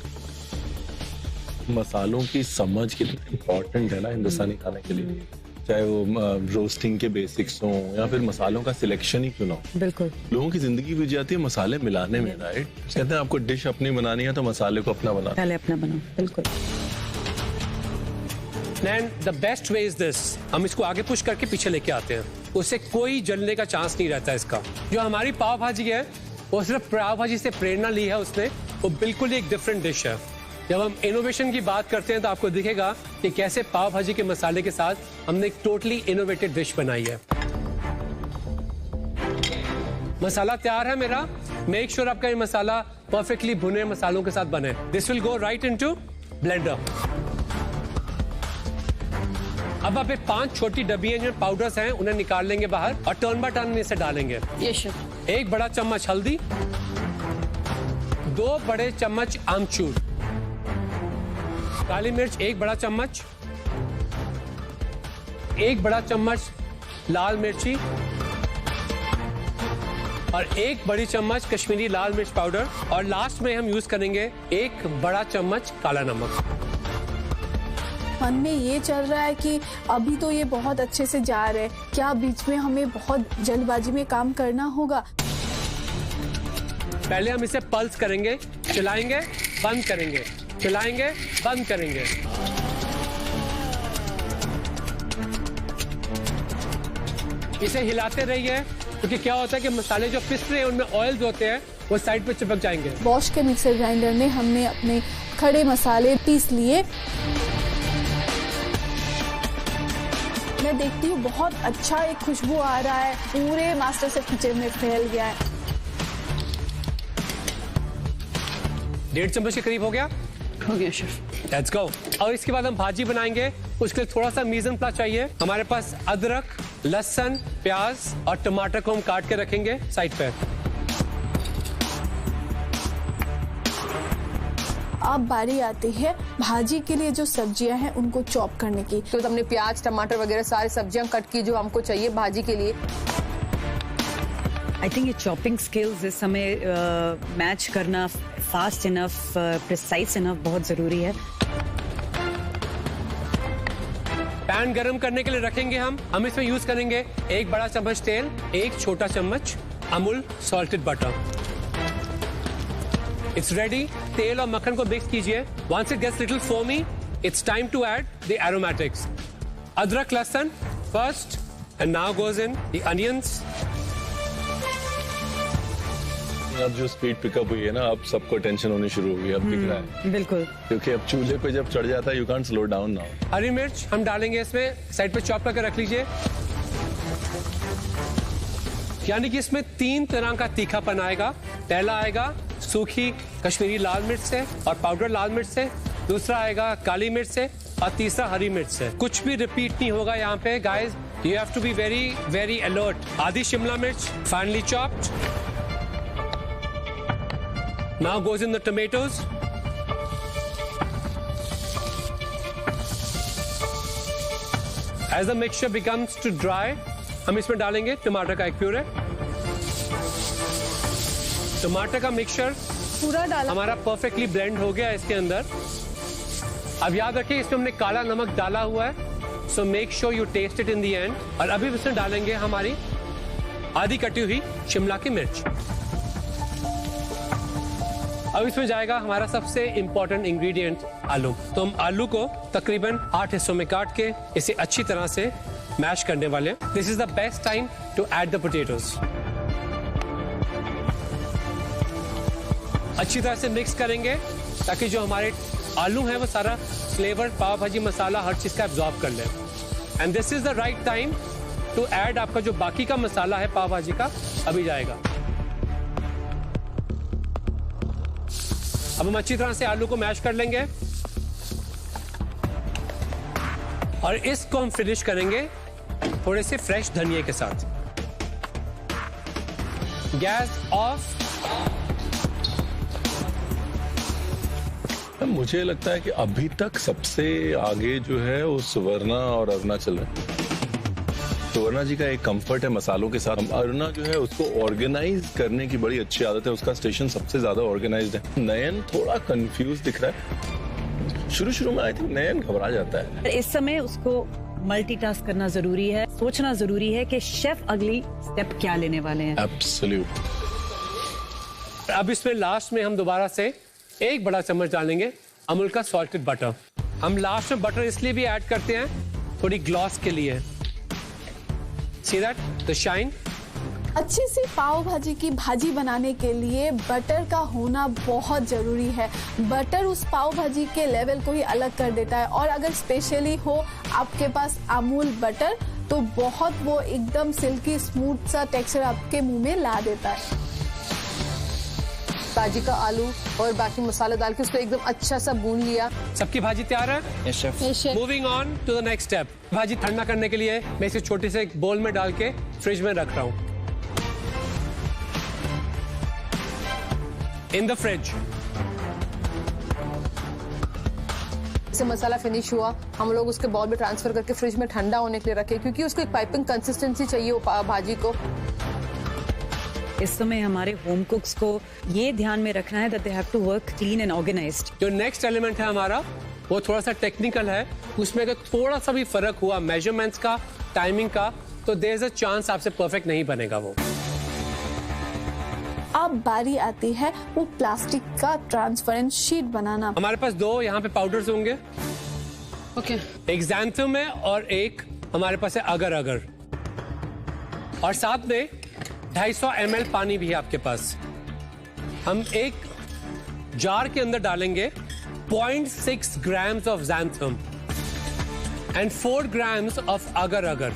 मसालों की समझ कितनी इम्पोर्टेंट है ना हिंदुस्तानी खाने के लिए, चाहे वो रोस्टिंग के बेसिक्स हों या फिर मसालों का सिलेक्शन ही क्यों ना हो। बिल्कुल, लोगों की जिंदगी बीत जाती है मसाले मिलाने में, राइट? कहते हैं आपको डिश अपनी बनानी है तो मसाले को अपना बनाना, पहले अपना बनाओ। बिल्कुल। And the best way is this, हम इसको आगे पुश करके पीछे लेके आते हैं, उससे कोई जलने का चांस नहीं रहता इसका। जो हमारी पाव भाजी है वो सिर्फ पाव भाजी से प्रेरणा ली है उसने, वो बिल्कुल एक डिफरेंट डिश है। जब हम इनोवेशन की बात करते हैं तो आपको दिखेगा कि कैसे पाव भाजी के मसाले के साथ हमने एक टोटली इनोवेटिव डिश बनाई है। मसाला तैयार है मेरा। मेक श्योर आपका ये मसाला परफेक्टली भुने मसालों के साथ बने। This will go right into blender. अब आप 5 छोटी डब्बियां जो पाउडर्स हैं उन्हें निकाल लेंगे बाहर और टर्न बाय टर्न इसे डालेंगे। शेफ। 1 बड़ा चम्मच हल्दी, 2 बड़े चम्मच आमचूर, काली मिर्च 1 बड़ा चम्मच, 1 बड़ा चम्मच लाल मिर्ची और 1 बड़ी चम्मच कश्मीरी लाल मिर्च पाउडर, और लास्ट में हम यूज करेंगे 1 बड़ा चम्मच काला नमक। मन में ये चल रहा है कि अभी तो ये बहुत अच्छे से जा रहे हैं, क्या बीच में हमें बहुत जल्दबाजी में काम करना होगा? पहले हम इसे पल्स करेंगे, चलाएंगे, बंद करेंगे, चलाएंगे, बंद करेंगे। इसे हिलाते रहिए, क्योंकि क्या होता है कि मसाले जो पिस रहे हैं उनमें ऑयल्स होते हैं, वो साइड पे चिपक जाएंगे। बॉश के मिक्सर ग्राइंडर में हमने अपने खड़े मसाले पीस लिए। मैं देखती हूँ बहुत अच्छा एक खुशबू आ रहा है, पूरे मास्टर शेफ किचन में फैल गया है। 1.5 चम्मच के करीब हो गया शेफ। Let's go. और इसके बाद हम भाजी बनाएंगे। उसके लिए थोड़ा सा मीज़न प्लास चाहिए। हमारे पास अदरक, लहसुन, प्याज और टमाटर को हम काट के रखेंगे साइड पे। अब बारी आती है भाजी के लिए जो सब्जियां हैं उनको चॉप करने की। तो हमने प्याज, टमाटर वगैरह सारी सब्जियां कट की जो हमको चाहिए भाजी के लिए। आई थिंक ये चॉपिंग स्किल्स इस समय मैच करना फास्ट इनफ, प्रिसाइज इनफ बहुत जरूरी है। पैन गरम करने के लिए रखेंगे हम इसमें यूज करेंगे 1 बड़ा चम्मच तेल, 1 छोटा चम्मच Amul salted butter. It's ready. तेल और मक्खन को मिक्स कीजिए। Once it gets little foamy, it's time to add the aromatics. अदरक लहसुन first, and now goes in the onions. अब जो स्पीड पिकअप हुई है ना, अब सबको टेंशन होनी शुरू हो गई, अब दिख रहा है बिल्कुल, क्योंकि अब चूल्हे पे जब चढ़ जाता है you can't slow down now. हरी मिर्च हम डालेंगे इसमें, साइड पे चॉप करके रख लीजिए। यानी कि इसमें 3 तरह का तीखापन आएगा। पहला आएगा सूखी कश्मीरी लाल मिर्च से और पाउडर लाल मिर्च से, दूसरा आएगा काली मिर्च से और तीसरा हरी मिर्च से। कुछ भी रिपीट नहीं होगा यहाँ पे guys, you have to be very very alert. आधी शिमला मिर्च finally chopped. Now goes in the tomatoes. As the mixture becomes to dry, हम इसमें डालेंगे टमाटर का एक प्यूरे। टमाटर का मिक्सचर पूरा डाला, हमारा परफेक्टली ब्लेंड हो गया इसके अंदर। अब याद रखिए इसमें हमने काला नमक डाला हुआ है, so make sure you taste it in the end. और अभी इसमें डालेंगे हमारी आधी कटी हुई शिमला की मिर्च। अब इसमें जाएगा हमारा सबसे इंपॉर्टेंट इंग्रेडिएंट आलू। तो हम आलू को तकरीबन 8 हिस्सों में काट के इसे अच्छी तरह से मैश करने वाले हैं। This is the best time to add the potatoes. अच्छी तरह से मिक्स करेंगे ताकि जो हमारे आलू हैं वो सारा फ्लेवर, पाव भाजी मसाला, हर चीज का एब्जॉर्ब कर ले। And this is the right time to add आपका जो बाकी का मसाला है पाव भाजी का, अभी जाएगा। अब हम अच्छी तरह से आलू को मैश कर लेंगे और इसको हम फिनिश करेंगे थोड़े से फ्रेश धनिया के साथ। Gas off. मुझे लगता है कि अभी तक सबसे आगे जो है वो सुवर्णा और अरुणाचल है। सुवर्णा जी का एक कंफर्ट है मसालों के साथ। अरुणा जो है उसको ऑर्गेनाइज करने की बड़ी अच्छी आदत है, उसका स्टेशन सबसे ज्यादा ऑर्गेनाइज्ड है। नयन थोड़ा कंफ्यूज दिख रहा है शुरू में। आई थिंक नयन घबरा जाता है। इस समय उसको मल्टीटास्क करना जरूरी है, सोचना जरूरी है कि शेफ अगली स्टेप क्या लेने वाले हैं। एब्सोल्यूट। अब इसमें लास्ट में हम दोबारा से 1 बड़ा चम्मच डालेंगे अमूल का सॉल्टेड बटर। हम लास्ट में बटर इसलिए भी ऐड करते हैं थोड़ी ग्लॉस के लिए। See that? The shine? अच्छी सी पाव भाजी की भाजी बनाने के लिए बटर का होना बहुत जरूरी है। बटर उस पाव भाजी के लेवल को ही अलग कर देता है, और अगर स्पेशली हो आपके पास अमूल बटर तो बहुत वो एकदम सिल्की स्मूथ सा टेक्सचर आपके मुंह में ला देता है। भाजी का आलू और बाकी मसाला डाल के उसको एकदम अच्छा सा भून लिया। सबकी भाजी तैयार है? Yes chef. Moving on to the next step. भाजी ठंडा करने के लिए मैं इसे छोटे से एक बोल में डाल के फ्रिज में रख रहा हूं। In the fridge. से मसाला फिनिश हुआ, हम लोग उसके बॉल में ट्रांसफर करके फ्रिज में ठंडा होने के लिए रखे, क्योंकि उसको एक पाइपिंग कंसिस्टेंसी चाहिए वो भाजी को। इस समय हमारे होम कुक्स को ये ध्यान में रखना है that they have to work clean and organized। जो नेक्स्ट एलिमेंट है हमारा वो थोड़ा सा टेक्निकल है। उसमें अगर थोड़ा सा भी फर्क हुआ मेजरमेंट्स का, टाइमिंग का, तो देयर इज अ चांस आपसे परफेक्ट नहीं बनेगा वो। अब बारी आती है वो प्लास्टिक का ट्रांसपेरेंट शीट बनाना। हमारे पास 2 यहाँ पे पाउडर्स होंगे। ओके। एक ज़ैंथम है और एक हमारे पास है अगर अगर, और साथ में 250 ml पानी भी है आपके पास। हम एक जार के अंदर डालेंगे 0.6 grams of xanthan and 4 grams of agar agar।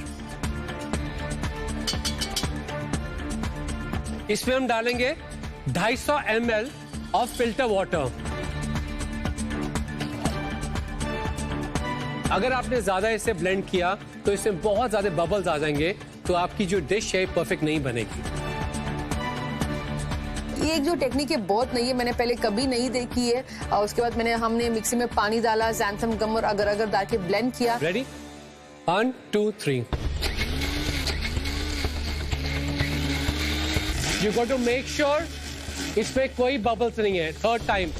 इसमें हम डालेंगे 250 ml of filter water। अगर आपने ज्यादा इसे ब्लेंड किया तो इसमें बहुत ज्यादा बबल्स आ जाएंगे, तो आपकी जो डिश है परफेक्ट नहीं बनेगी। ये एक जो टेक्निक है बहुत नई है, मैंने पहले कभी नहीं देखी है। और उसके बाद हमने मिक्सी में पानी डाला, xanthan गम और अगर अगर डाल के ब्लेंड किया। Ready? 1 2 3। You got to make sure इसमें कोई बबल्स नहीं है। 3rd time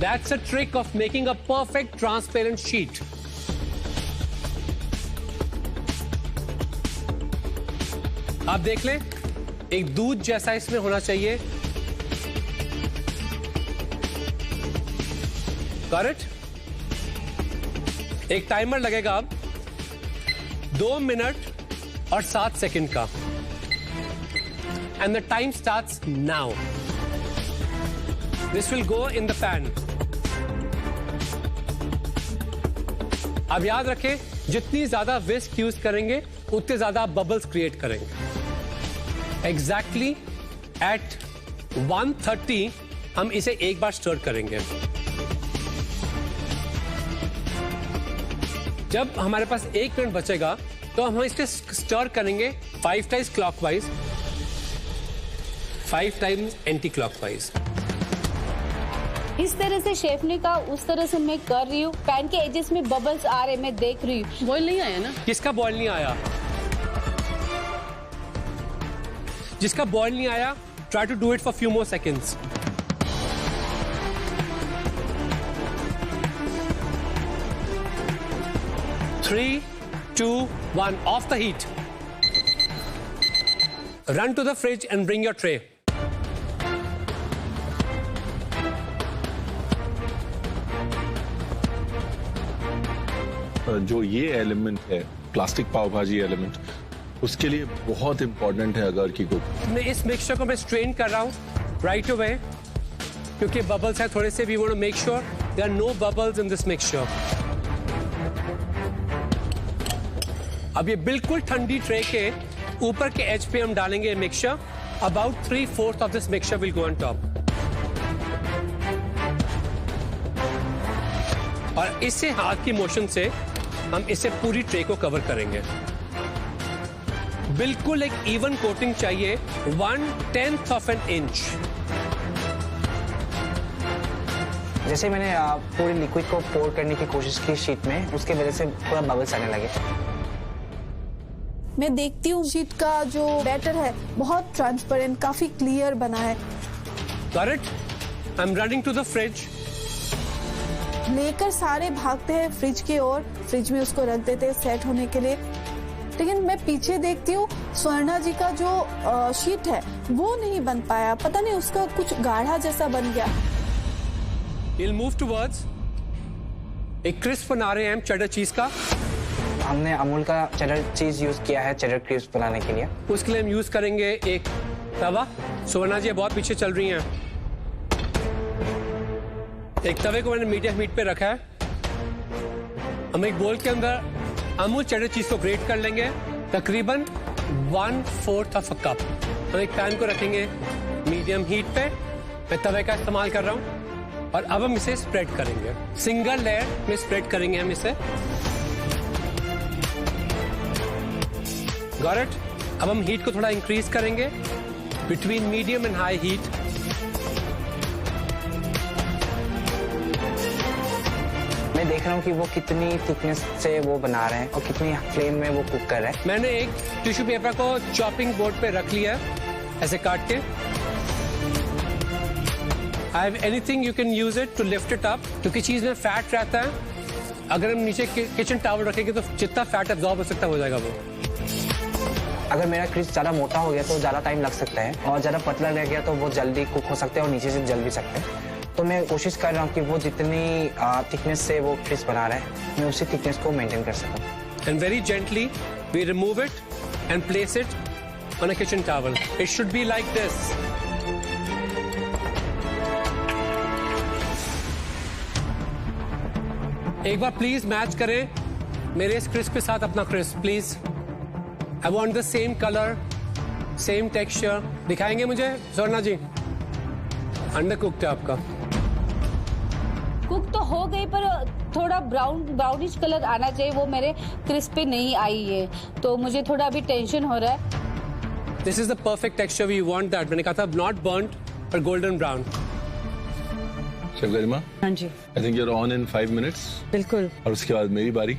That's a trick of making a perfect transparent sheet. आप देख लें, एक दूध जैसा इसमें होना चाहिए. Got it? एक टाइमर लगेगा अब 2 मिनट और 7 सेकंड का. And the time starts now. This will go in the pan. अब याद रखें, जितनी ज्यादा विस्क यूज करेंगे उतने ज्यादा बबल्स क्रिएट करेंगे. Exactly at 1:30 हम इसे एक बार स्टर करेंगे. जब हमारे पास 1 मिनट बचेगा तो हम इसके स्टर करेंगे 5 times clockwise, 5 times anti clockwise. इस तरह से शेफ ने कहा, उस तरह से मैं कर रही हूँ. पैन के एजेस में बबल्स आ रहे, मैं देख रही हूँ. बॉईल नहीं आया ना? किसका बॉईल नहीं आया? जिसका बॉईल नहीं आया, try to do it for few more seconds. Three, 2, 1. Off the heat. Run to the fridge and bring your tray. जो ये एलिमेंट है, प्लास्टिक पाव भाजी एलिमेंट, उसके लिए बहुत इंपॉर्टेंट है अगर की कुक. मैं इस मिक्सचर को मैं स्ट्रेन कर रहा हूं राइट अवे, क्योंकि बबल्स है थोड़े से. We want to make sure there are no bubbles in this mixture. अब ये बिल्कुल ठंडी ट्रे के ऊपर के एज पे हम डालेंगे mixture. About 3/4 of this mixture will go on top. और इससे हाथ की मोशन से हम इसे पूरी ट्रे को कवर करेंगे. बिल्कुल एक इवन कोटिंग चाहिए, 1/10 ऑफ एन इंच. जैसे मैंने पूरी लिक्विड को पोर करने की कोशिश की शीट में, उसके वजह से पूरा बबल्स आने लगे. मैं देखती हूँ शीट का जो बैटर है बहुत ट्रांसपेरेंट, काफी क्लियर बना है. Got it? I'm running to the fridge. लेकर सारे भागते हैं फ्रिज की ओर, फ्रिज में उसको रख देते हैं सेट होने के लिए. लेकिन मैं पीछे देखती हूँ स्वर्णा जी का जो शीट है वो नहीं बन पाया. पता नहीं उसका कुछ गाढ़ा जैसा बन गया. We'll move towards एक क्रिस्प बना रहे हैं हम चेडर चीज का. हमने अमूल का चेडर चीज यूज किया है चेडर क्रिस्प बनाने के लिए. उसके लिए हम यूज करेंगे एक तवा. सुवर्णा जी बहुत पीछे चल रही हैं. एक तवे को मैंने मीडियम हीट पे रखा है. हम एक बोल के अंदर अमूल चेडर चीज को ग्रेट कर लेंगे, तकरीबन 1/4 ऑफ अ कप. हम एक पैन को रखेंगे मीडियम हीट पे. मैं तवे का इस्तेमाल कर रहा हूं और अब हम इसे स्प्रेड करेंगे. सिंगल लेयर में स्प्रेड करेंगे हम इसे. Got it? अब हम हीट को थोड़ा इंक्रीज करेंगे between medium and high heat. मैं देख रहा हूँ कि वो कितनी थिकनेस से वो बना रहे हैं और कितनी फ्लेम में वो कुक कर रहे हैं. मैंने एक टिश्यू पेपर को चॉपिंग बोर्ड पे रख लिया ऐसे काट के. I have anything you can use it to lift it up. क्योंकि चीज में फैट रहता है, अगर हम नीचे किचन टॉवल रखेंगे तो जितना फैट एब्जॉर्ब हो सकता हो जाएगा वो. अगर मेरा क्रिस्प ज्यादा मोटा हो गया तो ज्यादा टाइम लग सकता है, और ज्यादा पतला रह गया तो वो जल्दी कुक हो सकते हैं और नीचे से जल भी सकते हैं. तो मैं कोशिश कर रहा हूँ कि वो जितनी थिकनेस से वो क्रिस्प बना रहे हैं मैं उसी थिकनेस को मेंटेन कर सकूँ. And very gently we remove it and place it on a kitchen towel. It should be like this. एक बार प्लीज मैच करें मेरे इस क्रिस्प के साथ अपना crisp please. I want the same colour, same texture. दिखाएंगे मुझे स्वर्णा जी? अंडर कुक्ड है आपका. कुक तो हो गई पर थोड़ा ब्राउनिश कलर आना चाहिए, वो मेरे क्रिस्प पे नहीं आई है, तो मुझे थोड़ा अभी टेंशन हो रहा है. This is the perfect texture we want that. मैंने कहा था नॉट बर्न्ड पर गोल्डन ब्राउन. शेफ गरिमा, हाँ जी, I think you are on in 5 minutes. बिल्कुल. और उसके बाद मेरी बारी.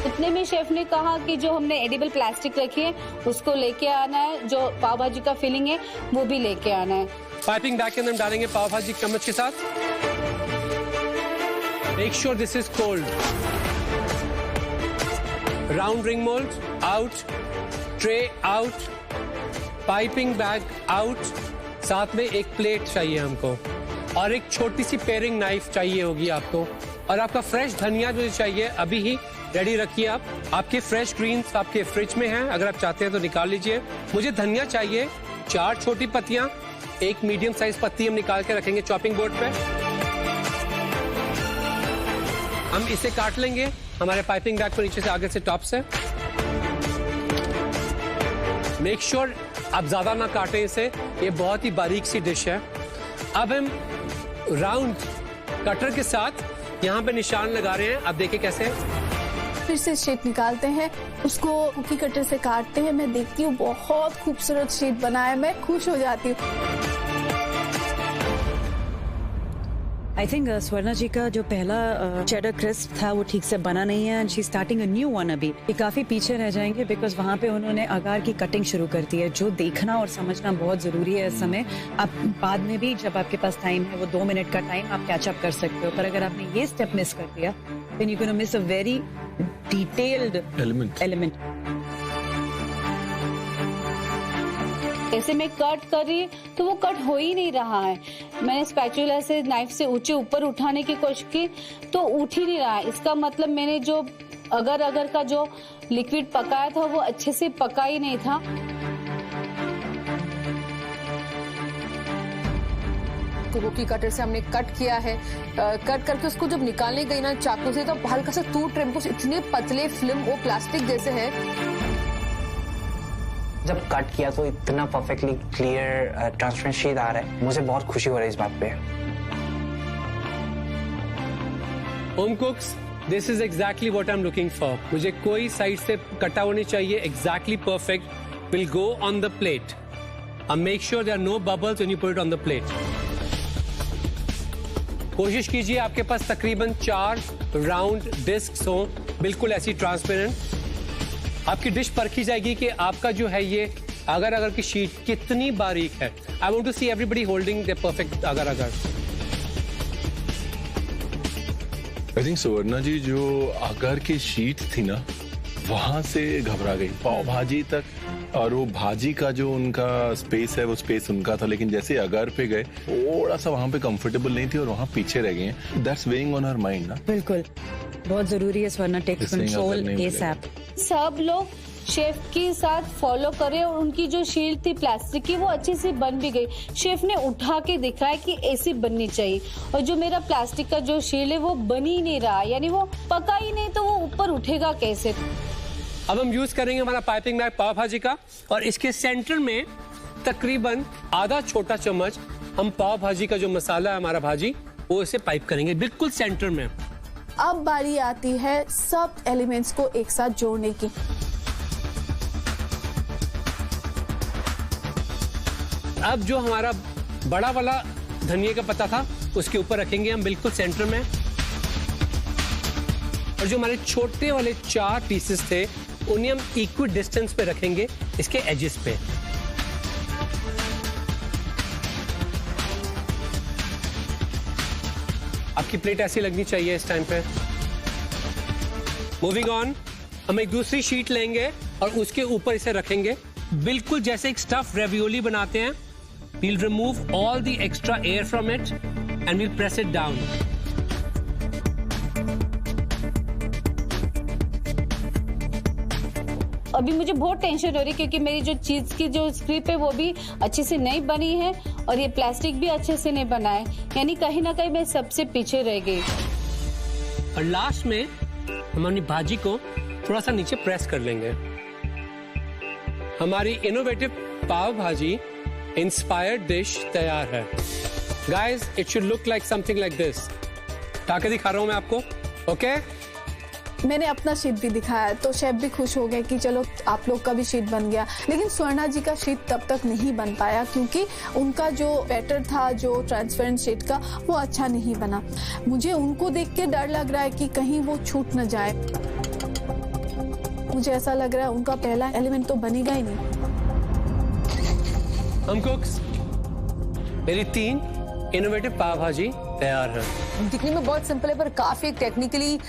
इतने में शेफ ने कहा कि जो हमने एडिबल प्लास्टिक रखी है उसको लेके आना है, जो पाव भाजी का फिलिंग है वो भी लेके आना है. पाइपिंग बैग के अंदर हम डालेंगे पाव भाजी चम्मच के साथ। Make sure this is cold. Round ring mould out, tray out, piping bag out, साथ में एक प्लेट चाहिए हमको और एक छोटी सी पेयरिंग नाइफ चाहिए होगी आपको, और आपका फ्रेश धनिया जो चाहिए अभी ही रेडी रखिए आप। आपके फ्रेश ग्रीन्स आपके फ्रिज में हैं, अगर आप चाहते हैं तो निकाल लीजिए। मुझे धनिया चाहिए 4 छोटी पत्तियां, एक मीडियम साइज पत्ती हम निकाल के रखेंगे चॉपिंग बोर्ड पे। हम इसे काट लेंगे हमारे पाइपिंग बैग को नीचे से आगे से टॉप से। मेक श्योर आप ज्यादा ना काटें इसे, ये बहुत ही बारीक सी डिश है। अब हम राउंड कटर के साथ यहाँ पे निशान लगा रहे हैं, आप देखिए कैसे। फिर से शेप निकालते हैं, उसको कुकी कटर से काटते हैं। मैं देखती हूँ बहुत खूबसूरत शेप बना है, मैं खुश हो जाती हूँ। आई थिंक स्वर्णा जी का जो पहला चेडर क्रिस्प था वो ठीक से बना नहीं है, and she starting a new one. अभी ये काफी पीछे रह जाएंगे बिकॉज वहाँ पे उन्होंने अगार की कटिंग शुरू कर दी है, जो देखना और समझना बहुत जरूरी है इस समय। आप बाद में भी जब आपके पास टाइम है, वो 2 मिनट का टाइम, आप कैचअप कर सकते हो, पर अगर आपने ये स्टेप मिस कर दिया then you can miss a very detailed element. ऐसे मैं कट कर रही तो वो कट हो ही नहीं रहा है। मैंने स्पैचुला से नाइफ से ऊंचे ऊपर उठाने की कोशिश की तो उठ ही नहीं रहा है। इसका मतलब मैंने जो अगर का जो लिक्विड पकाया था वो अच्छे से पका ही नहीं था। कुकी कटर से हमने कट किया है, कट करके उसको जब निकालने गई ना चाकू से तो हल्का सा टूट रहे, कुछ इतने पतले फिल्म वो प्लास्टिक जैसे है। जब कट किया तो इतना परफेक्टली क्लियर ट्रांसपेरेंट शीट आ रहा है, मुझे बहुत खुशी हो रही है इस बात पे। Home कुक्स, this is exactly what I am looking for. मुझे कोई साइड से कटा होनी चाहिए, exactly perfect, will go on the plate. And make sure there are no bubbles when you put it on the plate. कोशिश कीजिए आपके पास तकरीबन 4 राउंड डिस्क्स हों, बिल्कुल ऐसी ट्रांसपेरेंट। आपकी डिश परखी जाएगी कि आपका जो है ये अगर की शीट कितनी बारीक है। I want to see everybody holding the perfect अगर। आई थिंक सुवर्णा जी जो आकार की शीट थी ना, वहां से घबरा गई पाव भाजी तक, और वो भाजी का जो उनका स्पेस है वो स्पेस उनका था, लेकिन जैसे अगर पे गए थोड़ा सा वहां पे कंफर्टेबल नहीं थी और वहां पीछे रह गए हैं। That's weighing on her mind ना। बिल्कुल, बहुत जरूरी है स्वर्णा टेक्स कंट्रोल एसएप। सब लोग शेफ के साथ फॉलो करें और उनकी जो शील्ड थी प्लास्टिक की वो अच्छे से बन भी गई। शेफ ने उठा के दिखाया कि ऐसी बननी चाहिए, और जो मेरा प्लास्टिक का जो शील्ड है वो बन ही नहीं रहा, यानी वो पका ही नहीं, तो वो ऊपर उठेगा कैसे। अब हम यूज करेंगे हमारा पाइपिंग बैग पाव भाजी का, और इसके सेंटर में तकरीबन आधा छोटा चम्मच हम पाव भाजी का जो मसाला है हमारा भाजी, वो इसे पाइप करेंगे बिल्कुल सेंटर में। अब बारी आती है सब एलिमेंट्स को एक साथ जोड़ने की। अब जो हमारा बड़ा वाला धनिया का पत्ता था उसके ऊपर रखेंगे हम बिल्कुल सेंटर में, और जो हमारे छोटे वाले 4 पीसेस थे उन्हें हम इक्वल डिस्टेंस पे रखेंगे इसके एजेस पे। आपकी प्लेट ऐसी लगनी चाहिए इस टाइम पे। मूविंग ऑन, हम एक दूसरी शीट लेंगे और उसके ऊपर इसे रखेंगे बिल्कुल जैसे एक स्टफ रेवियोली बनाते हैं। We'll remove all the extra air from it and we'll press it down. अभी मुझे बहुत टेंशन हो रही है क्योंकि मेरी जो चीज की जो स्क्रिप है वो भी अच्छे से नहीं बनी है और ये प्लास्टिक भी अच्छे से नहीं बना है, यानी कहीं ना कहीं मैं सबसे पीछे रह गई। और लास्ट में हम अपनी भाजी को थोड़ा सा नीचे प्रेस कर लेंगे। हमारी इनोवेटिव पाव भाजी इंस्पायर्ड डिश तैयार है। Guys, it should look like something like this. ताकि दिखा रहा हूं मैं आपको, ओके? मैंने अपना शीट भी दिखाया तो शेफ भी खुश हो गए कि चलो आप लोग का भी शीट बन गया, लेकिन स्वर्णा जी का शीट तब तक नहीं बन पाया क्योंकि उनका जो बैटर था जो ट्रांसपेरेंट शीट का वो अच्छा नहीं बना। मुझे उनको देख के डर लग रहा है कि कहीं वो छूट न जाए। मुझे ऐसा लग रहा है उनका पहला एलिमेंट तो बनेगा ही नहीं। हम कुक्स, मेरी 3 इनोवेटिव पाव भाजी तैयार है। दिखने में बहुत सिंपल है पर काफी टेक्निकली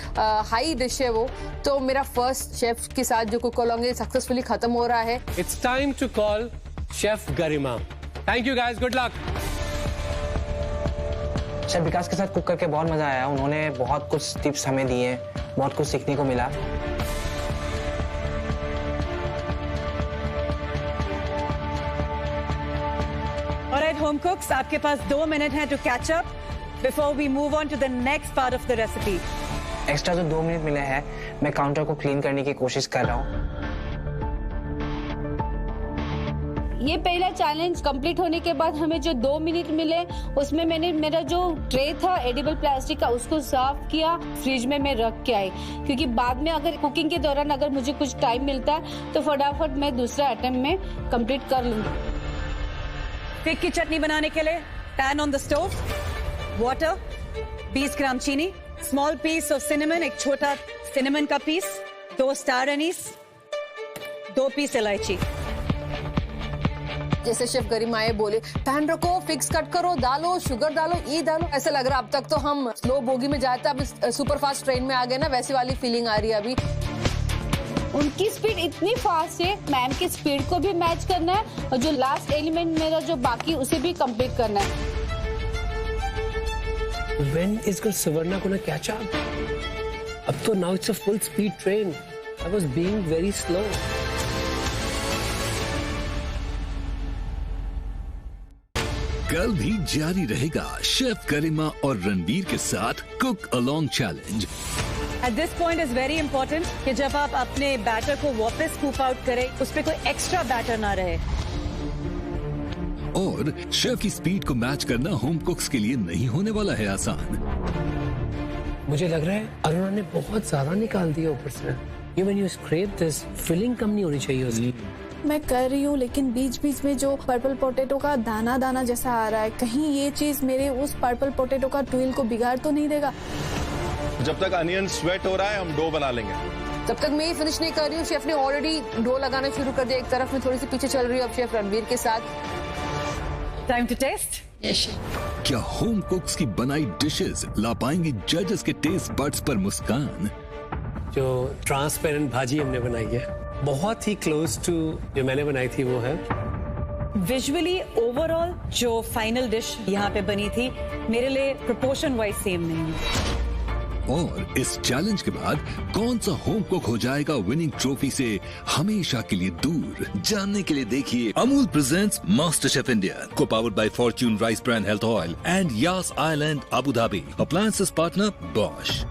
हाई डिश है वो। तो मेरा फर्स्ट शेफ के साथ जो कुक अलोंग है सक्सेसफुली खत्म हो रहा है। It's time to call chef Garima. Thank you guys, good luck. Chef Vikas के साथ कुक करके बहुत मजा आया। उन्होंने बहुत कुछ टिप्स हमें दिए, बहुत कुछ सीखने को मिला। Alright, home cooks, आपके पास 2 मिनट हैं to catch up before we move on to the next part of the recipe. Extra जो 2 मिनट मिले हैं, मैं काउंटर को क्लीन करने की कोशिश कर रहा हूँ। ये पहला चैलेंज कंप्लीट होने के बाद हमें जो 2 मिनट मिले उसमें मैंने मेरा जो ट्रे था एडिबल प्लास्टिक का उसको साफ किया, फ्रिज में मैं रख के आई, क्योंकि बाद में अगर कुकिंग के दौरान अगर मुझे कुछ टाइम मिलता है तो फटाफट मैं दूसरा अटेम्प्ट में कंप्लीट कर लूंगी। फिग की चटनी बनाने के लिए pan on the stove, water, 20 ग्राम चीनी, स्मॉल पीस ऑफ सिनेमन, एक छोटा सिनेमन का पीस, 2 स्टार एनीस, 2 पीस इलायची। जैसे शेफ गरिमाए बोले पैन रखो, फिक्स कट करो, डालो, शुगर डालो, ये डालो। ऐसा लग रहा अब तक तो हम स्लो बोगी में जाते, अब सुपर फास्ट ट्रेन में आ गए ना, वैसी वाली फीलिंग आ रही है अभी। उनकी स्पीड इतनी फास्ट है, मैम की स्पीड को भी मैच करना है और जो लास्ट एलिमेंट मेरा जो बाकी उसे भी कंप्लीट करना है। When is Suvarna gonna catch up? अब तो now it's a full speed train. I was being very slow. कल भी जारी रहेगा शेफ गरिमा और रणवीर के साथ cook along challenge. At this point is very important कि जब आप अपने बैटर को वापस स्कूप आउट करें, उस पे कोई एक्स्ट्रा बैटर ना रहे। और शेफ की स्पीड को मैच करना होम कुक्स के लिए नहीं होने वाला है आसान। मुझे लग रहा है अरुणा ने बहुत ज्यादा निकाल दिया ऊपर से। When you scrape this, filling कम नहीं होनी चाहिए उसकी। मैं कर रही हूँ लेकिन बीच बीच में जो पर्पल पोटैटो का दाना दाना जैसा आ रहा है, कहीं ये चीज मेरे उस पर्पल पोटैटो का ट्विल को बिगाड़ तो नहीं देगा। जब तक अनियन स्वेट हो रहा है हम डो बना लेंगे। जब तक मैं ये फिनिश नहीं कर रही हूँ, शेफ ने ऑलरेडी डो लगाना शुरू कर दिया। एक तरफ में थोड़ी सी पीछे चल रही हूँ अब शेफ रणवीर के साथ। Time to taste. क्या होम कुक्स की बनाई डिशेस ला पाएंगी जजेस के टेस्ट बड्स पर मुस्कान? जो ट्रांसपेरेंट भाजी हमने बनाई है बहुत ही क्लोज टू जो मैंने बनाई थी वो है। विजुअली ओवरऑल जो फाइनल डिश यहाँ पे बनी थी मेरे लिए प्रोपोर्शन वाइज सेम नहीं है। और इस चैलेंज के बाद कौन सा होम कुक हो जाएगा विनिंग ट्रॉफी से हमेशा के लिए दूर? जानने के लिए देखिए Amul presents master chef India, co powered by Fortune rice bran health oil and Yas Island Abu Dhabi, appliances partner Bosch.